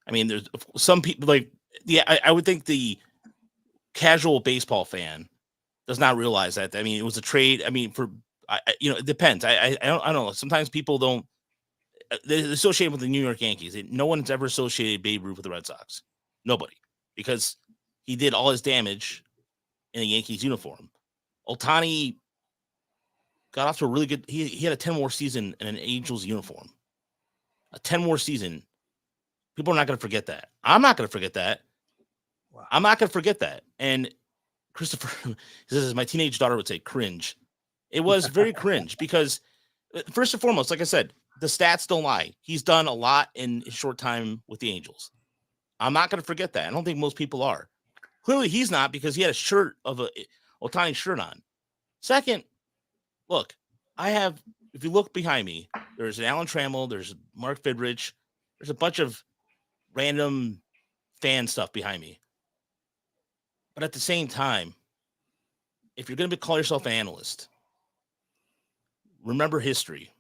I mean, there's some people I would think the casual baseball fan does not realize that. I mean, it was a trade. I mean, it depends. I don't know. Sometimes people don't. They're associated with the New York Yankees. No one's ever associated Babe Ruth with the Red Sox. Nobody, because he did all his damage in a Yankees uniform. Ohtani got off to a really good. He had a 10 more season in an Angels uniform. A 10 more season. People are not going to forget that. I'm not going to forget that. Wow. I'm not going to forget that. And Christopher, he says, my teenage daughter would say cringe. It was very cringe because, first and foremost, like I said, the stats don't lie. He's done a lot in a short time with the Angels. I'm not going to forget that. I don't think most people are. Clearly, he's not because he had a shirt of a Ohtani shirt on. Second, look, if you look behind me, there's an Alan Trammell, there's Mark Fidrich, there's a bunch of random fan stuff behind me. But at the same time, if you're going to call yourself an analyst, remember history.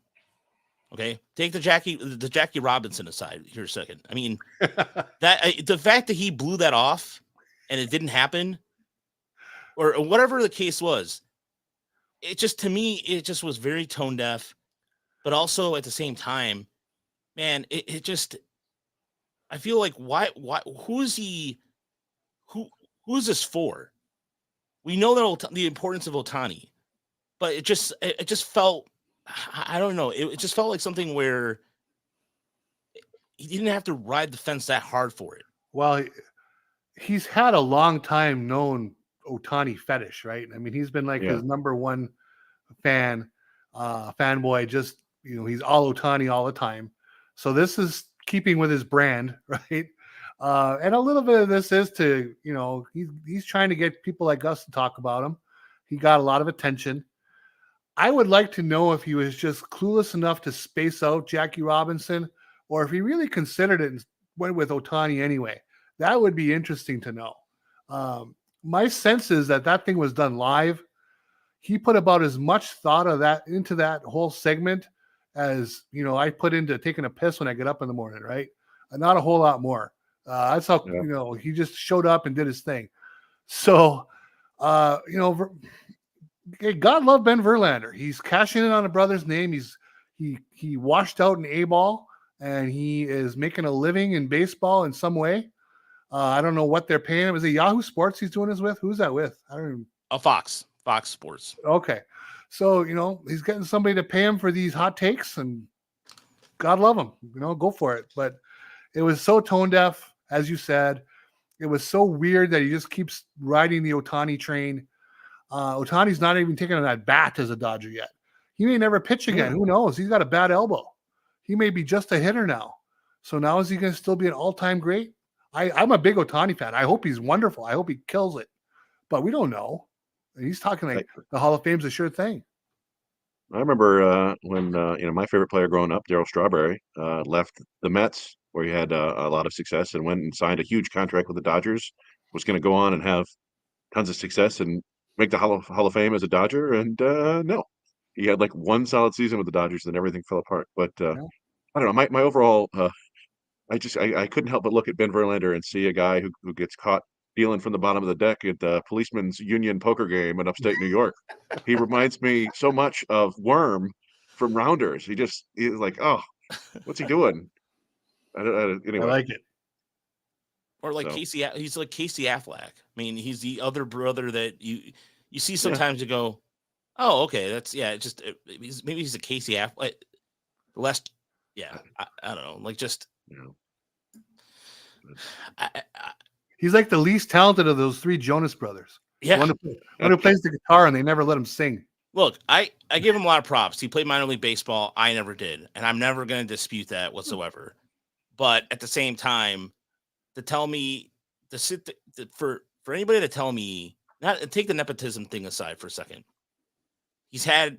Okay, take the Jackie Robinson aside here a second. I mean, the fact that he blew that off and it didn't happen, or whatever the case was, it just, to me, it just was very tone deaf. But also at the same time, man, it just, I feel like why who is this for? We know that the importance of Ohtani, but it just felt, I don't know. It just felt like something where he didn't have to ride the fence that hard for it. Well, he's had a long time known Ohtani fetish, right? I mean, he's been like his number one fanboy. Just, he's all Ohtani all the time. So this is keeping with his brand, right? And a little bit of this is to, he's trying to get people like us to talk about him. He got a lot of attention. I would like to know if he was just clueless enough to space out Jackie Robinson, or if he really considered it and went with Ohtani anyway. That would be interesting to know. My sense is that thing was done live. He put about as much thought of that into that whole segment as, I put into taking a piss when I get up in the morning, right? Not a whole lot more. That's how, he just showed up and did his thing. So, God love Ben Verlander. He's cashing in on a brother's name. He washed out an A-ball, and he is making a living in baseball in some way. I don't know what they're paying him. Is it Yahoo Sports he's doing this with? Who's that with? I don't even. Fox Sports. Okay. So, he's getting somebody to pay him for these hot takes, and God love him. Go for it. But it was so tone deaf, as you said. It was so weird that he just keeps riding the Ohtani train. Ohtani's not even taking that bat as a Dodger yet. He may never pitch again. Who knows? He's got a bad elbow. He may be just a hitter now. So now is he going to still be an all-time great? I'm a big Ohtani fan. I hope he's wonderful. I hope he kills it. But we don't know. He's talking like the Hall of Fame's a sure thing. I remember when my favorite player growing up, Darryl Strawberry, left the Mets, where he had a lot of success, and went and signed a huge contract with the Dodgers. Was going to go on and have tons of success and make the Hall of Fame as a Dodger, and no, he had like one solid season with the Dodgers, and everything fell apart. But I don't know. My overall, I couldn't help but look at Ben Verlander and see a guy who gets caught stealing from the bottom of the deck at the Policeman's Union poker game in upstate New York. He reminds me so much of Worm from Rounders. He's like, oh, what's he doing? Anyway. I like it. Or like Casey, he's like Casey Affleck. I mean, he's the other brother that you see sometimes. You go, oh, okay, that's maybe he's a Casey Affleck. I don't know, like just. He's like the least talented of those three Jonas brothers. Yeah, one who plays the guitar and they never let him sing. Look, I give him a lot of props. He played minor league baseball. I never did, and I'm never going to dispute that whatsoever. But at the same time, to tell me for anybody to tell me, not take the nepotism thing aside for a second, he has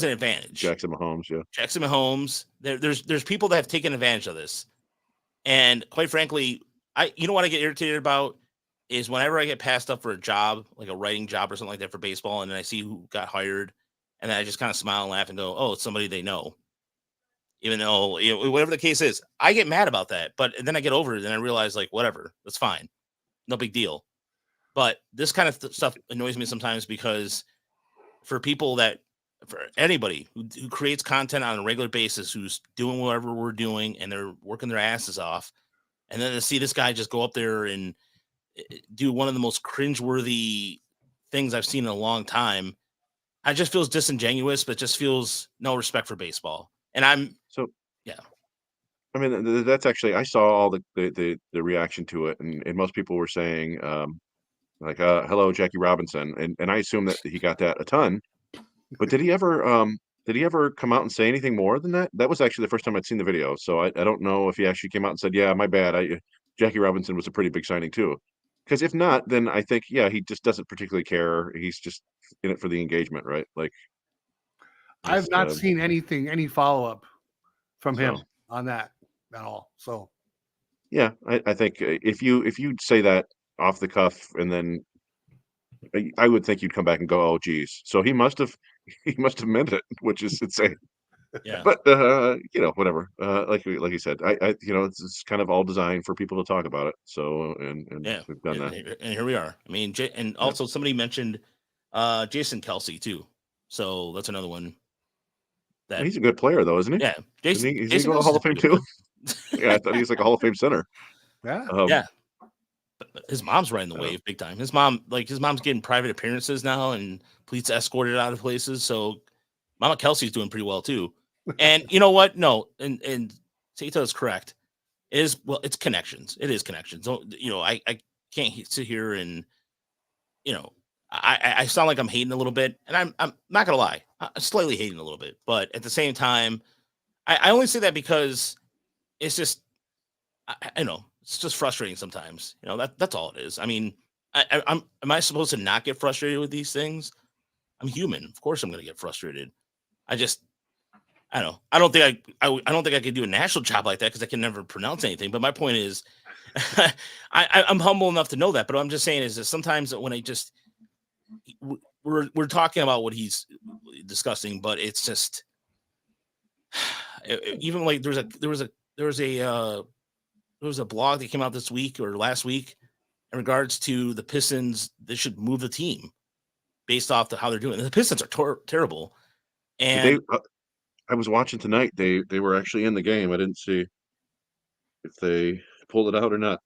an advantage. Jackson Mahomes. There's people that have taken advantage of this, and quite frankly, what I get irritated about is whenever I get passed up for a job, like a writing job or something like that for baseball, and then I see who got hired, and then I just kind of smile and laugh and go, "Oh, it's somebody they know." Even though, whatever the case is, I get mad about that. But then I get over it and I realize, like, whatever, that's fine. No big deal. But this kind of stuff annoys me sometimes because for anybody who creates content on a regular basis, who's doing whatever we're doing and they're working their asses off, and then to see this guy just go up there and do one of the most cringeworthy things I've seen in a long time, I just feels disingenuous, but just feels no respect for baseball. And I mean, that's actually I saw all the reaction to it, and most people were saying like hello Jackie Robinson, and I assume that he got that a ton. But did he ever come out and say anything more than that? That was actually the first time I'd seen the video, so I don't know if he actually came out and said, "Yeah, my bad. Jackie Robinson was a pretty big signing too." Because if not, then I think yeah, he just doesn't particularly care. He's just in it for the engagement, right? Like, I've just not seen any follow up from him so on that at all. So yeah, I think if you say that off the cuff and then I would think you'd come back and go, "Oh, geez." So he must have he must have meant it, which is insane. Yeah. But whatever. Like you said, it's kind of all designed for people to talk about it. So and Yeah. we've done that. And here we are. I mean, and Yeah. also somebody mentioned Jason Kelsey too. So that's another one that He's a good player though, isn't he? yeah. Isn't he? Is he Jason going to Kelsey's Hall a of Fame pretty good too? player. Yeah, I thought he was like a Hall of Fame center. yeah, Yeah. His mom's riding the Yeah. wave big time. His mom's getting private appearances now and police escorted out of places. So Mama Kelsey's doing pretty well too. And you know what? No, and Seita is correct. It's connections. It is connections. I can't sit here and I sound like I'm hating a little bit, and I'm not gonna lie, I'm slightly hating a little bit, but at the same time, I only say that because it's just I know it's just frustrating sometimes. That's all it is. I mean, am I supposed to not get frustrated with these things? I'm human. Of course, I'm gonna get frustrated. I just I don't know. I don't think I could do a national job like that because I can never pronounce anything. But my point is, I'm humble enough to know that. But what I'm just saying is that sometimes when we're talking about what he's discussing, but it's just even like there was a blog that came out this week or last week in regards to the Pistons. They should move the team based off how they're doing. The Pistons are terrible, and I was watching tonight. They were actually in the game. I didn't see if they pulled it out or not.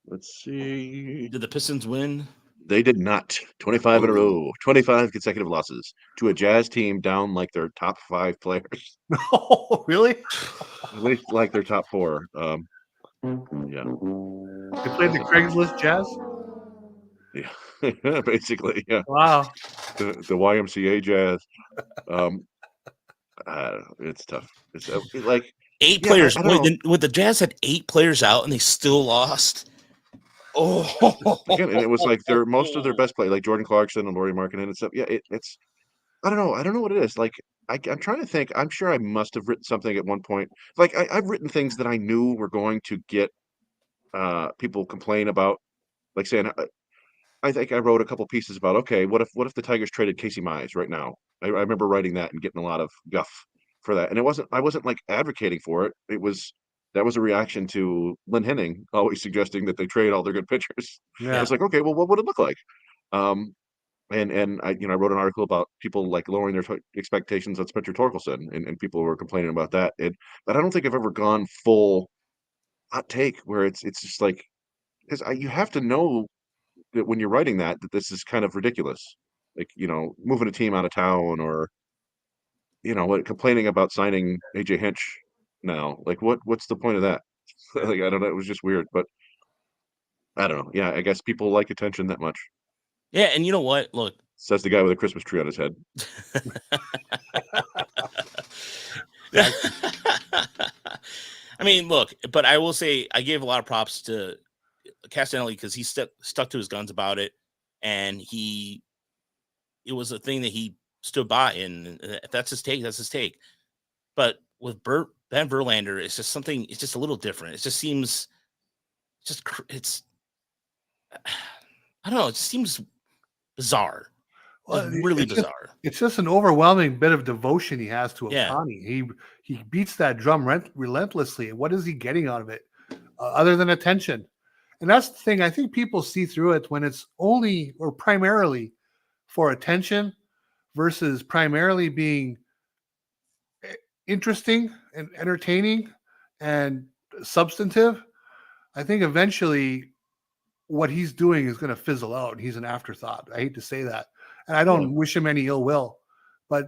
Let's see. did the Pistons win? They did not. 25 in a row. 25 consecutive losses to a Jazz team down like their top 5 players. oh really? At least like their top 4. Yeah. They played the Craigslist Jazz. Yeah. Basically, yeah. Wow. The YMCA Jazz. It's tough. It's like 8 yeah, players. I don't know. With the Jazz had 8 players out and they still lost. Oh, Again, and it was like most of their best play, like Jordan Clarkson and Lauri Markkanen and stuff. Yeah, it's I don't know. I don't know what it is. Like I'm trying to think. I'm sure I must have written something at one point. Like I've written things that I knew were going to get people complain about. Like saying, I think I wrote a couple pieces about, okay, what if the Tigers traded Casey Mize right now? I remember writing that and getting a lot of guff for that. And I wasn't like advocating for it. That was a reaction to Lynn Henning always suggesting that they trade all their good pitchers. I Yeah. was like, okay, well, what would it look like? And I wrote an article about people like lowering their expectations on Spencer Torkelson, and people were complaining about that. But I don't think I've ever gone full hot take where it's just like because you have to know that when you're writing that this is kind of ridiculous, like moving a team out of town or complaining about signing AJ Hinch now. Like what's the point of that? Like I don't know. It was just weird, but I don't know. Yeah, I guess people like attention that much. yeah, and you know what? Look, Says the guy with a Christmas tree on his head. I mean, look, but I will say I gave a lot of props to Castanelli because he stuck to his guns about it, and it was a thing that he stood by, and if that's his take, that's his take. But with Ben Verlander, it's just something. It's just a little different. It just seems, it's I don't know. It just seems bizarre. Well, Really bizarre. It's just an overwhelming bit of devotion he has to Yeah. Ohtani. He beats that drum relentlessly. What is he getting out of it other than attention? And that's the thing. I think people see through it when it's only or primarily for attention versus primarily being interesting and entertaining and substantive. I think eventually what he's doing is going to fizzle out and he's an afterthought. I hate to say that. And I don't wish him any ill will, but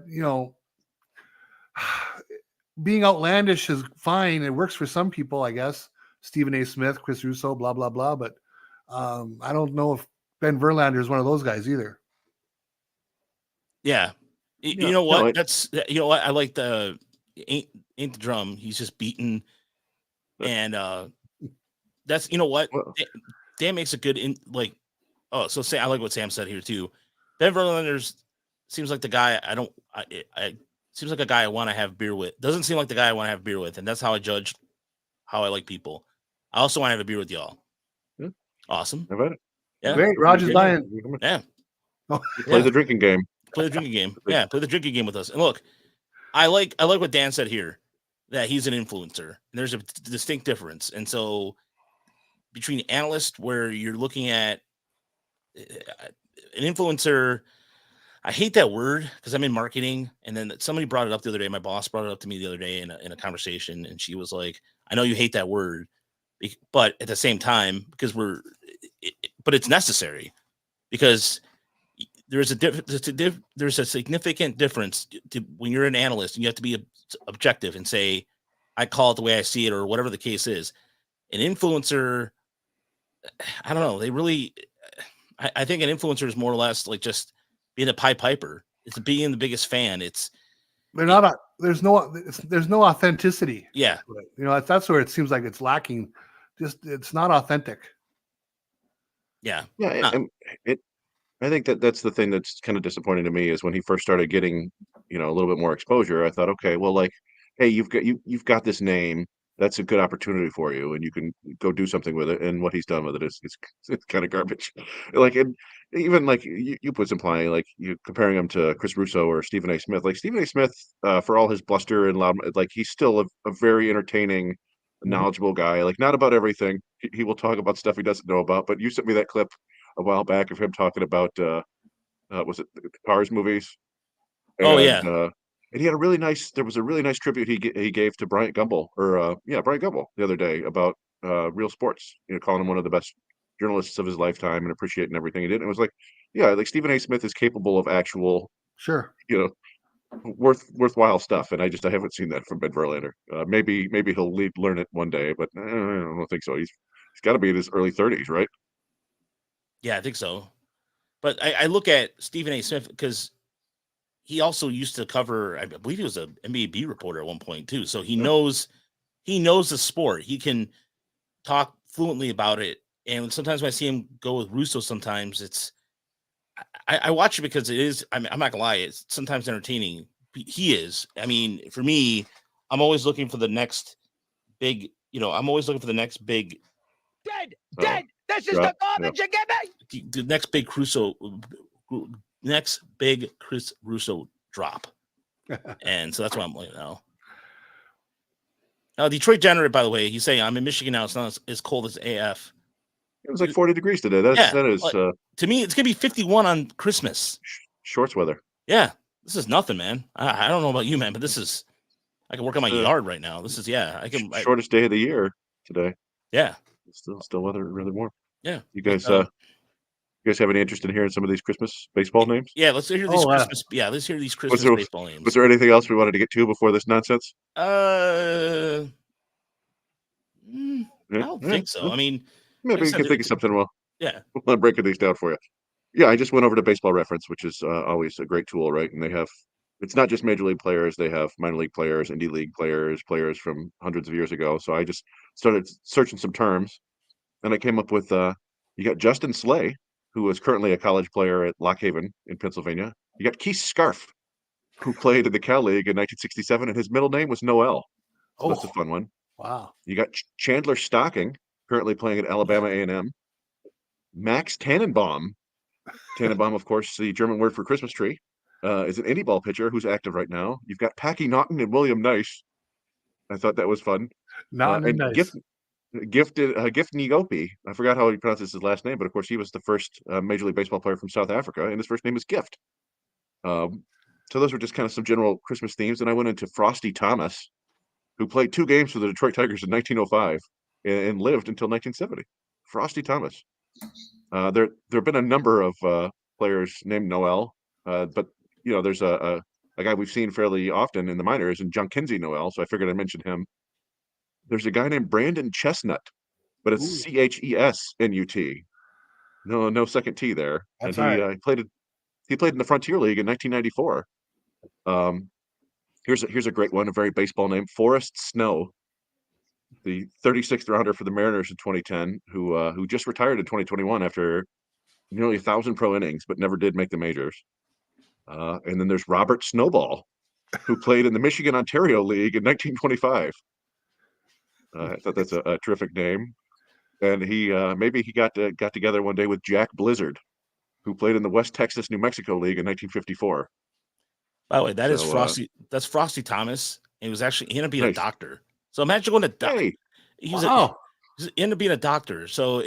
being outlandish is fine. It works for some people, I guess. Stephen A. Smith, Chris Russo, blah blah blah. But I don't know if Ben Verlander is one of those guys either. Yeah. Yeah, You know no, what? You know what? I like the ain't the drum. He's just beaten, and that's you know what. well, Dan makes a good so say I like what Sam said here too. Ben Verlander's seems like the guy I seems like a guy I want to have beer with. Doesn't seem like the guy I want to have beer with, and that's how I judge how I like people. I also want to have a beer with y'all. Yeah. Awesome. I've had it. Yeah. Great. Roger's dying. Yeah. You play the drinking game. Play the drinking game. Yeah, play the drinking game with us. And look, I like what Dan said here, that he's an influencer. And there's a distinct difference. And so between analyst, where you're looking at an influencer, I hate that word because I'm in marketing. And then somebody brought it up the other day. My boss brought it up to me the other day in a conversation, and she was like, "I know you hate that word, but at the same time, because but it's necessary because." There's a significant difference to when you're an analyst and you have to be objective and say, I call it the way I see it, or whatever the case is. An influencer, I don't know. They really, I think an influencer is more or less like just being a Pied Piper. It's being the biggest fan. There's no authenticity. Yeah. You know, that's where it seems like it's lacking. It's not authentic. Yeah. Yeah, I think that's the thing that's kind of disappointing to me is when he first started getting, a little bit more exposure. I thought, okay, well, like, hey, you've got this name. That's a good opportunity for you, and you can go do something with it. And what he's done with it is it's kind of garbage. Like, and even like you put implying like you comparing him to Chris Russo or Stephen A. Smith. Like Stephen A. Smith, for all his bluster and loud, like he's still a very entertaining, knowledgeable guy. Like not about everything. He will talk about stuff he doesn't know about. But you sent me that clip a while back of him talking about was it the Cars movies? Oh And yeah. and he had there was a really nice tribute he gave to Bryant Gumbel Bryant Gumbel the other day about real sports, calling him one of the best journalists of his lifetime and appreciating everything he did. And it was like, yeah, like Stephen A. Smith is capable of actual, Sure. worthwhile stuff. And I haven't seen that from Ben Verlander. Maybe he'll learn it one day, but I don't think so. He's got to be in his early 30s, right? Yeah, I think so. But I look at Stephen A. Smith because he also used to cover, I believe he was an MLB reporter at one point too. So he knows the sport. He can talk fluently about it. And sometimes when I see him go with Russo, sometimes I watch it because it is, I'm not gonna lie, it's sometimes entertaining. He is. I mean, for me, I'm always looking for the next big, Dead. This is yeah, the garbage you give me. the next big Chris Russo drop. And so that's why I'm like, now. Detroit Generate, by the way, he's saying I'm in Michigan now. It's not as cold as AF. It was like 40 degrees today. That is to me, it's gonna be 51 on Christmas. shorts weather. Yeah, this is nothing, man. I don't know about you, man, but I can work on my yard right now. This is I can shortest day of the year today. Yeah, It's still weather really warm. Yeah, you guys have any interest in hearing some of these Christmas baseball names? Yeah, let's hear these Christmas. Yeah, let's hear these Christmas baseball names. Was there anything else we wanted to get to before this nonsense? I don't think so. I mean, maybe you can think of something while I'm breaking these down for you. Yeah, I just went over to Baseball Reference, which is always a great tool, right? And it's not just major league players. They have minor league players, indie league players from hundreds of years ago. So I just started searching some terms, and I came up with you got Justin Slay, who is currently a college player at Lock Haven in Pennsylvania. You got Keith Scarf, who played in the Cal League in 1967, and his middle name was Noel. So that's a fun one. Wow. You got Chandler Stocking, currently playing at Alabama A&M. Max Tannenbaum. Tannenbaum, of course, the German word for Christmas tree, is an indie ball pitcher who's active right now. You've got Packy Naughton and William Nice. I thought that was fun. Naughton and Nice. Gift Nyopi. I forgot how he pronounces his last name, but of course he was the first Major League Baseball player from South Africa, and his first name is Gift. So those were just kind of some general Christmas themes. And I went into Frosty Thomas, who played 2 games for the Detroit Tigers in 1905 and lived until 1970. Frosty Thomas. There have been a number of players named Noel, but there's a a guy we've seen fairly often in the minors, and John Kinsey Noel. So I figured I'd mention him. There's a guy named Brandon Chestnut, but it's Ooh. Chesnut. No second T there. And That's all right. he played in the Frontier League in 1994. Here's a great one, a very baseball name, Forrest Snow, the 36th rounder for the Mariners in 2010, who just retired in 2021 after nearly 1,000 pro innings, but never did make the majors. And then there's Robert Snowball, who played in the Michigan Ontario League in 1925. I thought that's a terrific name. And maybe he got together one day with Jack Blizzard, who played in the West Texas New Mexico League in 1954. By the way, that is So, Frosty. That's Frosty Thomas. And he ended up being a nice. doctor. So imagine going to Hey, he Wow. ended up being a doctor. So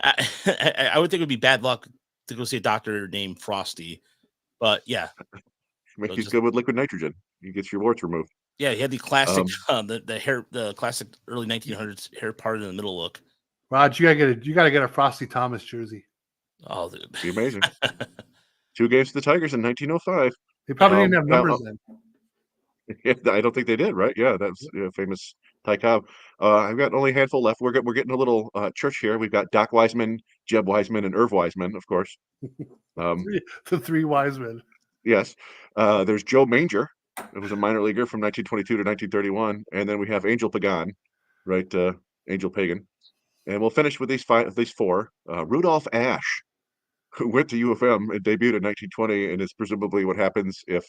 I would think it would be bad luck to go see a doctor named Frosty. But yeah, he's good with liquid nitrogen. He gets your warts removed. yeah, he had the classic the classic early 1900s hair part in the middle look. Rod, you gotta get a Frosty Thomas jersey. Oh, dude. Be amazing. 2 games to the Tigers in 1905. They probably didn't have numbers then. Yeah, I don't think they did, right? Yeah, that's famous Ty Cobb. I've got only a handful left. We're getting a little church here. We've got Doc Wiseman, Jeb Wiseman, and Irv Wiseman, of course. The 3 wise men. Yes. There's Joe Manger, who was a minor leaguer from 1922 to 1931, and then we have Angel Pagan, right? Angel Pagan, and we'll finish with these 4. Rudolph Ash, who went to U of M and debuted in 1920, and is presumably what happens if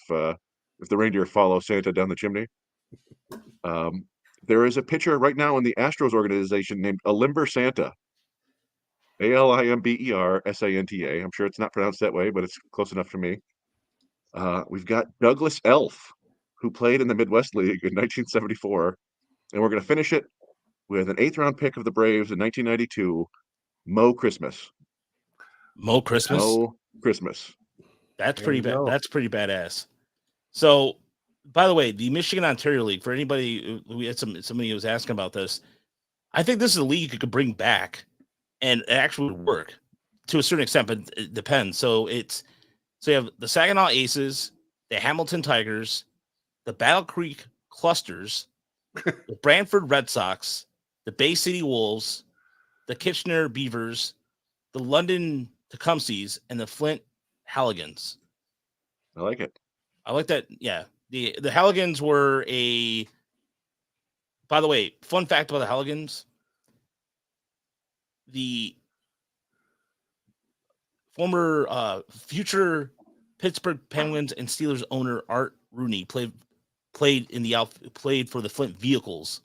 the reindeer follow Santa down the chimney. There is a pitcher right now in the Astros organization named Alimber Santa, ALIMBERSANTA. I'm sure it's not pronounced that way, but it's close enough to me. We've got Douglas Elf, who played in the Midwest League in 1974, and we're going to finish it with an 8th round pick of the Braves in 1992, Mo Christmas. Mo Christmas. Mo Christmas. That's pretty bad. That's pretty badass. So, by the way, the Michigan Ontario League, for anybody, we had somebody who was asking about this. I think this is a league you could bring back, and it actually would work to a certain extent, but it depends. So you have the Saginaw Aces, the Hamilton Tigers, the Battle Creek Clusters, the Brantford Red Sox, the Bay City Wolves, the Kitchener Beavers, the London Tecumsehs, and the Flint Halligans. I like it. I like that. Yeah. The Halligans were by the way, fun fact about the Halligans. The former future Pittsburgh Penguins and Steelers owner Art Rooney played for the Flint Vehicles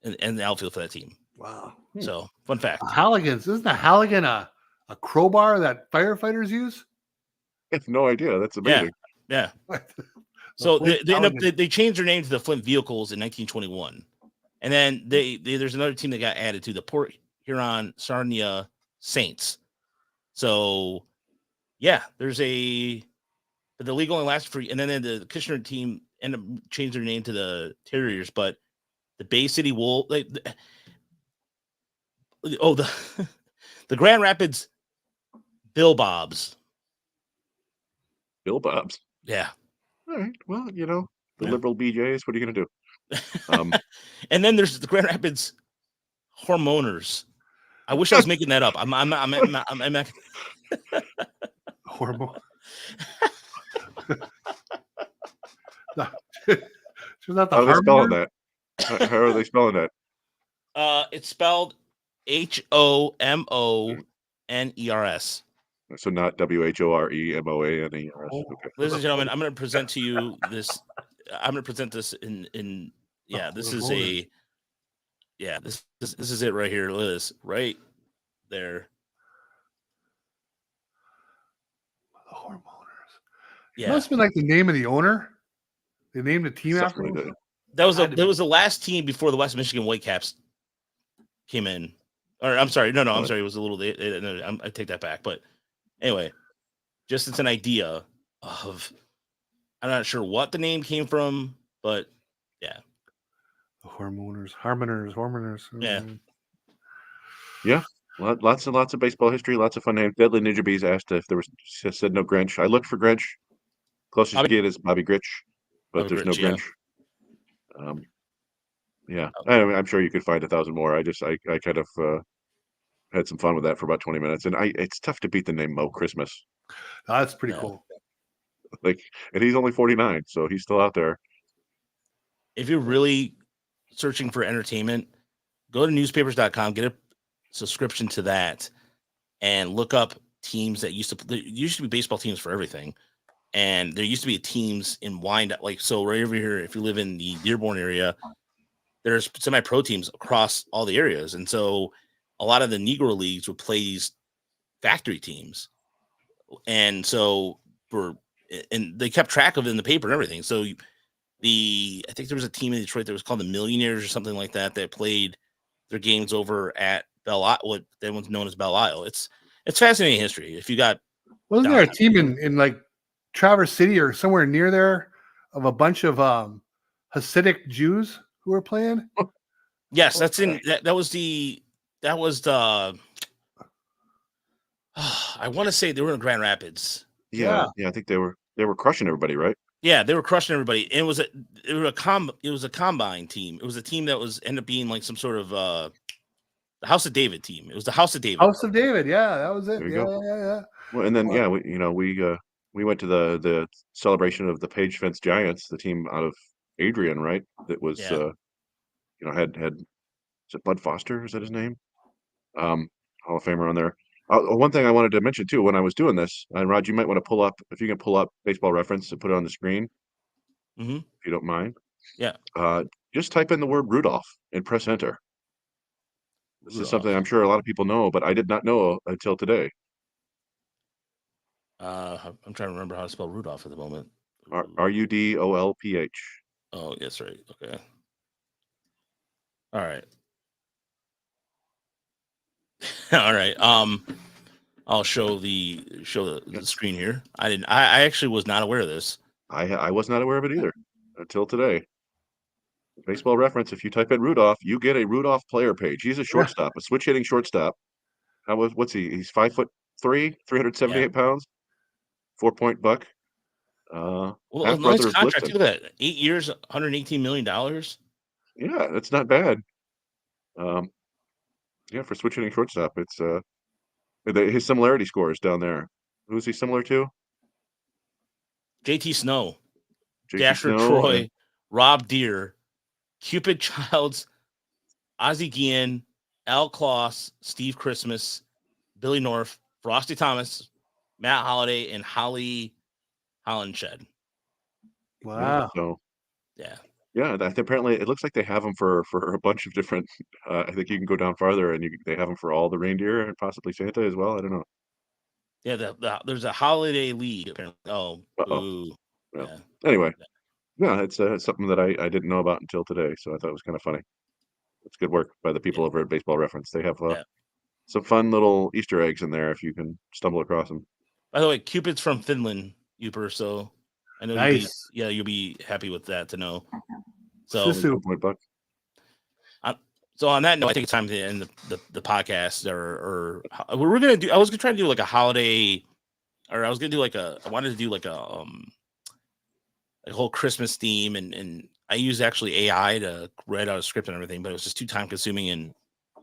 and the outfield for that team. Wow. So fun fact. Halligans. Isn't a Halligan a crowbar that firefighters use? I have no idea. That's amazing. Yeah. So they changed their name to the Flint Vehicles in 1921, and then there's another team that got added to the Port Huron Sarnia Saints. So yeah, there's the league only lasted for, and then the Kitchener team ended up changing their name to the Terriers, but the Bay City the Grand Rapids Bill Bobs. Bill Bobs. Yeah. All right. Well, the liberal BJs. What are you going to do? And then there's the Grand Rapids Hormoners. I wish I was making that up. I'm Hormone. She's not the How are they spelling Harmoners? that? How are they spelling that? It's spelled HOMONERS. So not WHOREMOANERS. Okay. Ladies and gentlemen, I'm going to present to you this. I'm going to present this in. This is this is it right here. Look at this right there. The Hormoners. Yeah, It must have been like the name of the owner. They named the team after Something like him. that. that was the last team before the West Michigan Whitecaps came in. Or I'm sorry, no, I'm sorry. It was a little. I take that back. But anyway, just it's an idea of. I'm not sure what the name came from, but yeah. The Hormoners. Yeah. Yeah. Lots and lots of baseball history, lots of fun names. Deadly Ninja Bees asked if there was, said no Grinch. I looked for Grinch. Closest you get is Bobby Gritch, but Bobby there's no Gritch, Grinch. Yeah, I'm sure you could find 1,000 more. I kind of had some fun with that for about 20 minutes, and it's tough to beat the name Mo Christmas. That's pretty cool. Like, and he's only 49, so he's still out there. If you're really searching for entertainment, go to newspapers.com, get a subscription to that, and look up teams that used to be baseball teams for everything. And there used to be teams in Wyandotte, like, so right over here, if you live in the Dearborn area, there's semi-pro teams across all the areas. And so a lot of the Negro leagues would play these factory teams. And so and they kept track of it in the paper and everything. So I think there was a team in Detroit that was called the Millionaires or something like that played their games over at Belle Isle, what then was known as Belle Isle. It's fascinating history. If you got, wasn't there a team in like Traverse City or somewhere near there of a bunch of Hasidic Jews who were playing? Yes, that's in that was the I want to say they were in Grand Rapids. Yeah, I think they were crushing everybody, right? Yeah, they were crushing everybody. And it was a combine team. It was a team that ended up being like some sort of the House of David team. It was the House of David. House of David, yeah, that was it. There you go. Yeah. Well, and then we went to the celebration of the Page Fence Giants, the team out of Adrian, right? That was had is it Bud Foster? Is that his name? Hall of Famer on there. One thing I wanted to mention too, when I was doing this, and Rod, you might want to pull up, if you can pull up Baseball Reference and put it on the screen, if you don't mind. Yeah. Just type in the word Rudolph and press enter. This is something I'm sure a lot of people know, but I did not know until today. I'm trying to remember how to spell Rudolph at the moment. Rudolph. Oh, yes, right. Okay. All right. All right. I'll show the screen here. I actually was not aware of this. I was not aware of it either until today. Baseball Reference, if you type in Rudolph, you get a Rudolph player page. He's a shortstop, a switch hitting shortstop. What's he? He's 5'3", 378 pounds, 4-point buck. Well, nice contract. Look at that. 8 years, $118 million. Yeah, that's not bad. Yeah, for switch hitting shortstop, it's his similarity scores down there. Who's he similar to? JT Snow, Dasher Troy, Rob Deere, Cupid Childs, Ozzie Guillen, Al Kloss, Steve Christmas, Billy North, Frosty Thomas, Matt Holliday, and Holly Hollinshed. Wow. Yeah. Apparently, it looks like they have them for a bunch of different. I think you can go down farther, and they have them for all the reindeer and possibly Santa as well. I don't know. Yeah, there's a holiday league apparently. Oh, yeah. Anyway, yeah, it's something that I didn't know about until today, so I thought it was kind of funny. It's good work by the people over at Baseball Reference. They have some fun little Easter eggs in there if you can stumble across them. By the way, Cupid's from Finland, Uper, so I know you'll be happy with that to know. So, so on that note, I think it's time to end the podcast. Or we're gonna do. I was gonna try to do like a holiday, or I was gonna do I wanted to do like a whole Christmas theme, and I used actually AI to write out a script and everything, but it was just too time consuming, and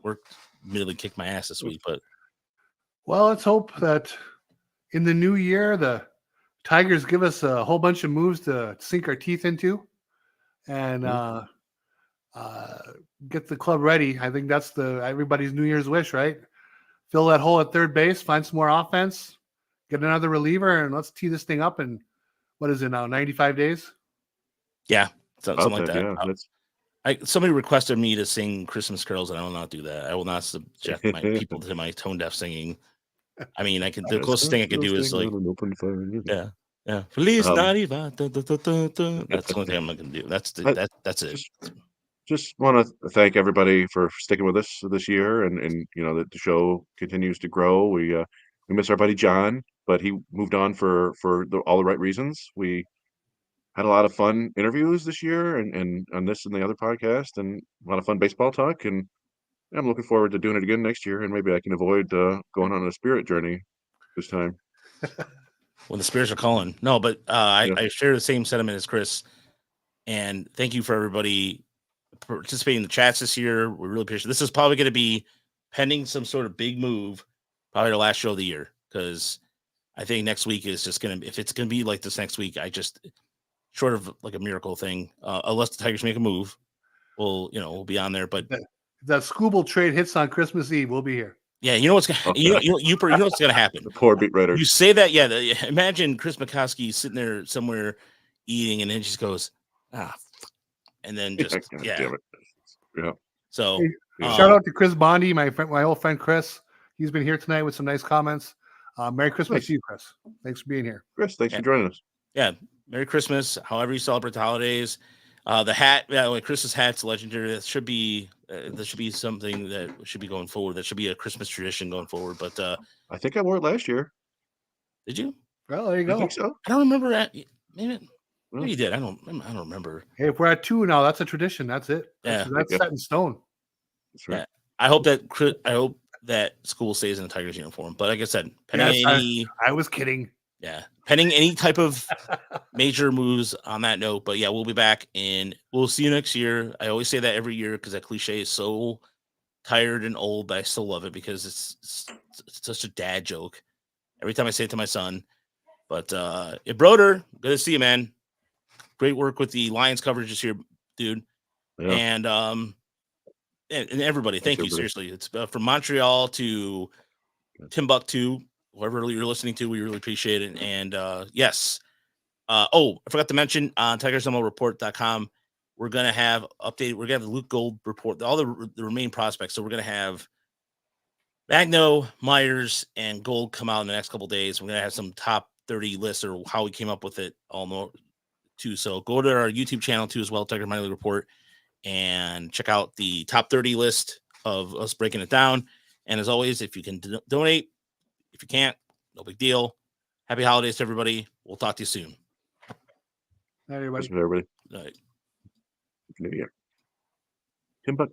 work really kicked my ass this week. But well, let's hope that in the new year the Tigers give us a whole bunch of moves to sink our teeth into, and get the club ready. I think that's everybody's New Year's wish, right? Fill that hole at third base, find some more offense, get another reliever, and let's tee this thing up in, what is it now, 95 days? Yeah, something like that. Yeah, somebody requested me to sing Christmas carols, and I will not do that. I will not subject my people to my tone deaf singing. I mean, the closest thing I could do is like, yeah. Feliz Navidad. That's the only thing I'm going to do. That's it. Just want to thank everybody for sticking with us this year, and that the show continues to grow. We miss our buddy John, but he moved on for all the right reasons. We had a lot of fun interviews this year, and on this and the other podcast, and a lot of fun baseball talk. And I'm looking forward to doing it again next year, and maybe I can avoid going on a spirit journey this time. when the spirits are calling. No, but I share the same sentiment as Chris. And thank you for everybody participating in the chats this year. We really appreciate it. This is probably going to be pending some sort of big move, probably the last show of the year, because I think next week is just going to, if it's going to be like this next week, I just, short of like a miracle thing, unless the Tigers make a move, we'll be on there. But if that Scooble trade hits on Christmas Eve, we'll be here. yeah, you know what's gonna, you know what's gonna happen. The poor beat writer. You say that, yeah. Imagine Chris McCoskey sitting there somewhere eating, and then just goes, and then just God damn it. Yeah. So shout out to Chris Bondi, my old friend Chris. He's been here tonight with some nice comments. Merry Christmas to you, Chris. Thanks for being here. Chris, thanks for joining us. Yeah, Merry Christmas. However you celebrate the holidays. The hat, like Chris's hat's legendary. That should be something that should be going forward. That should be a Christmas tradition going forward. But I think I wore it last year. Did you? Well, there you go. I think so. I don't remember that. Maybe you did. I don't remember. Hey, if we're at 2 now, that's a tradition. That's it. That's set in stone. That's right. Yeah. I hope that school stays in the Tigers uniform. But like I said, I was kidding. Yeah, pending any type of major moves on that note. But yeah, we'll be back and we'll see you next year. I always say that every year because that cliche is so tired and old, but I still love it because it's such a dad joke. Every time I say it to my son. But Broder, good to see you, man. Great work with the Lions coverage this year, dude. Yeah. And everybody, thank you. Seriously, it's from Montreal to Timbuktu. Whoever you're listening to, we really appreciate it. And yes. I forgot to mention on TigersMLReport.com, we're going to have updated. We're going to have the Luke Gold report, all the remaining prospects. So we're going to have Magno, Myers, and Gold come out in the next couple of days. We're going to have some top 30 lists or how we came up with it all more too. So go to our YouTube channel too as well, Tiger Minor League Report, and check out the top 30 list of us breaking it down. And as always, if you can donate, if you can't, no big deal. Happy holidays to everybody. We'll talk to you soon. Night, everybody. Everybody. Night. New Year. Timbuktu.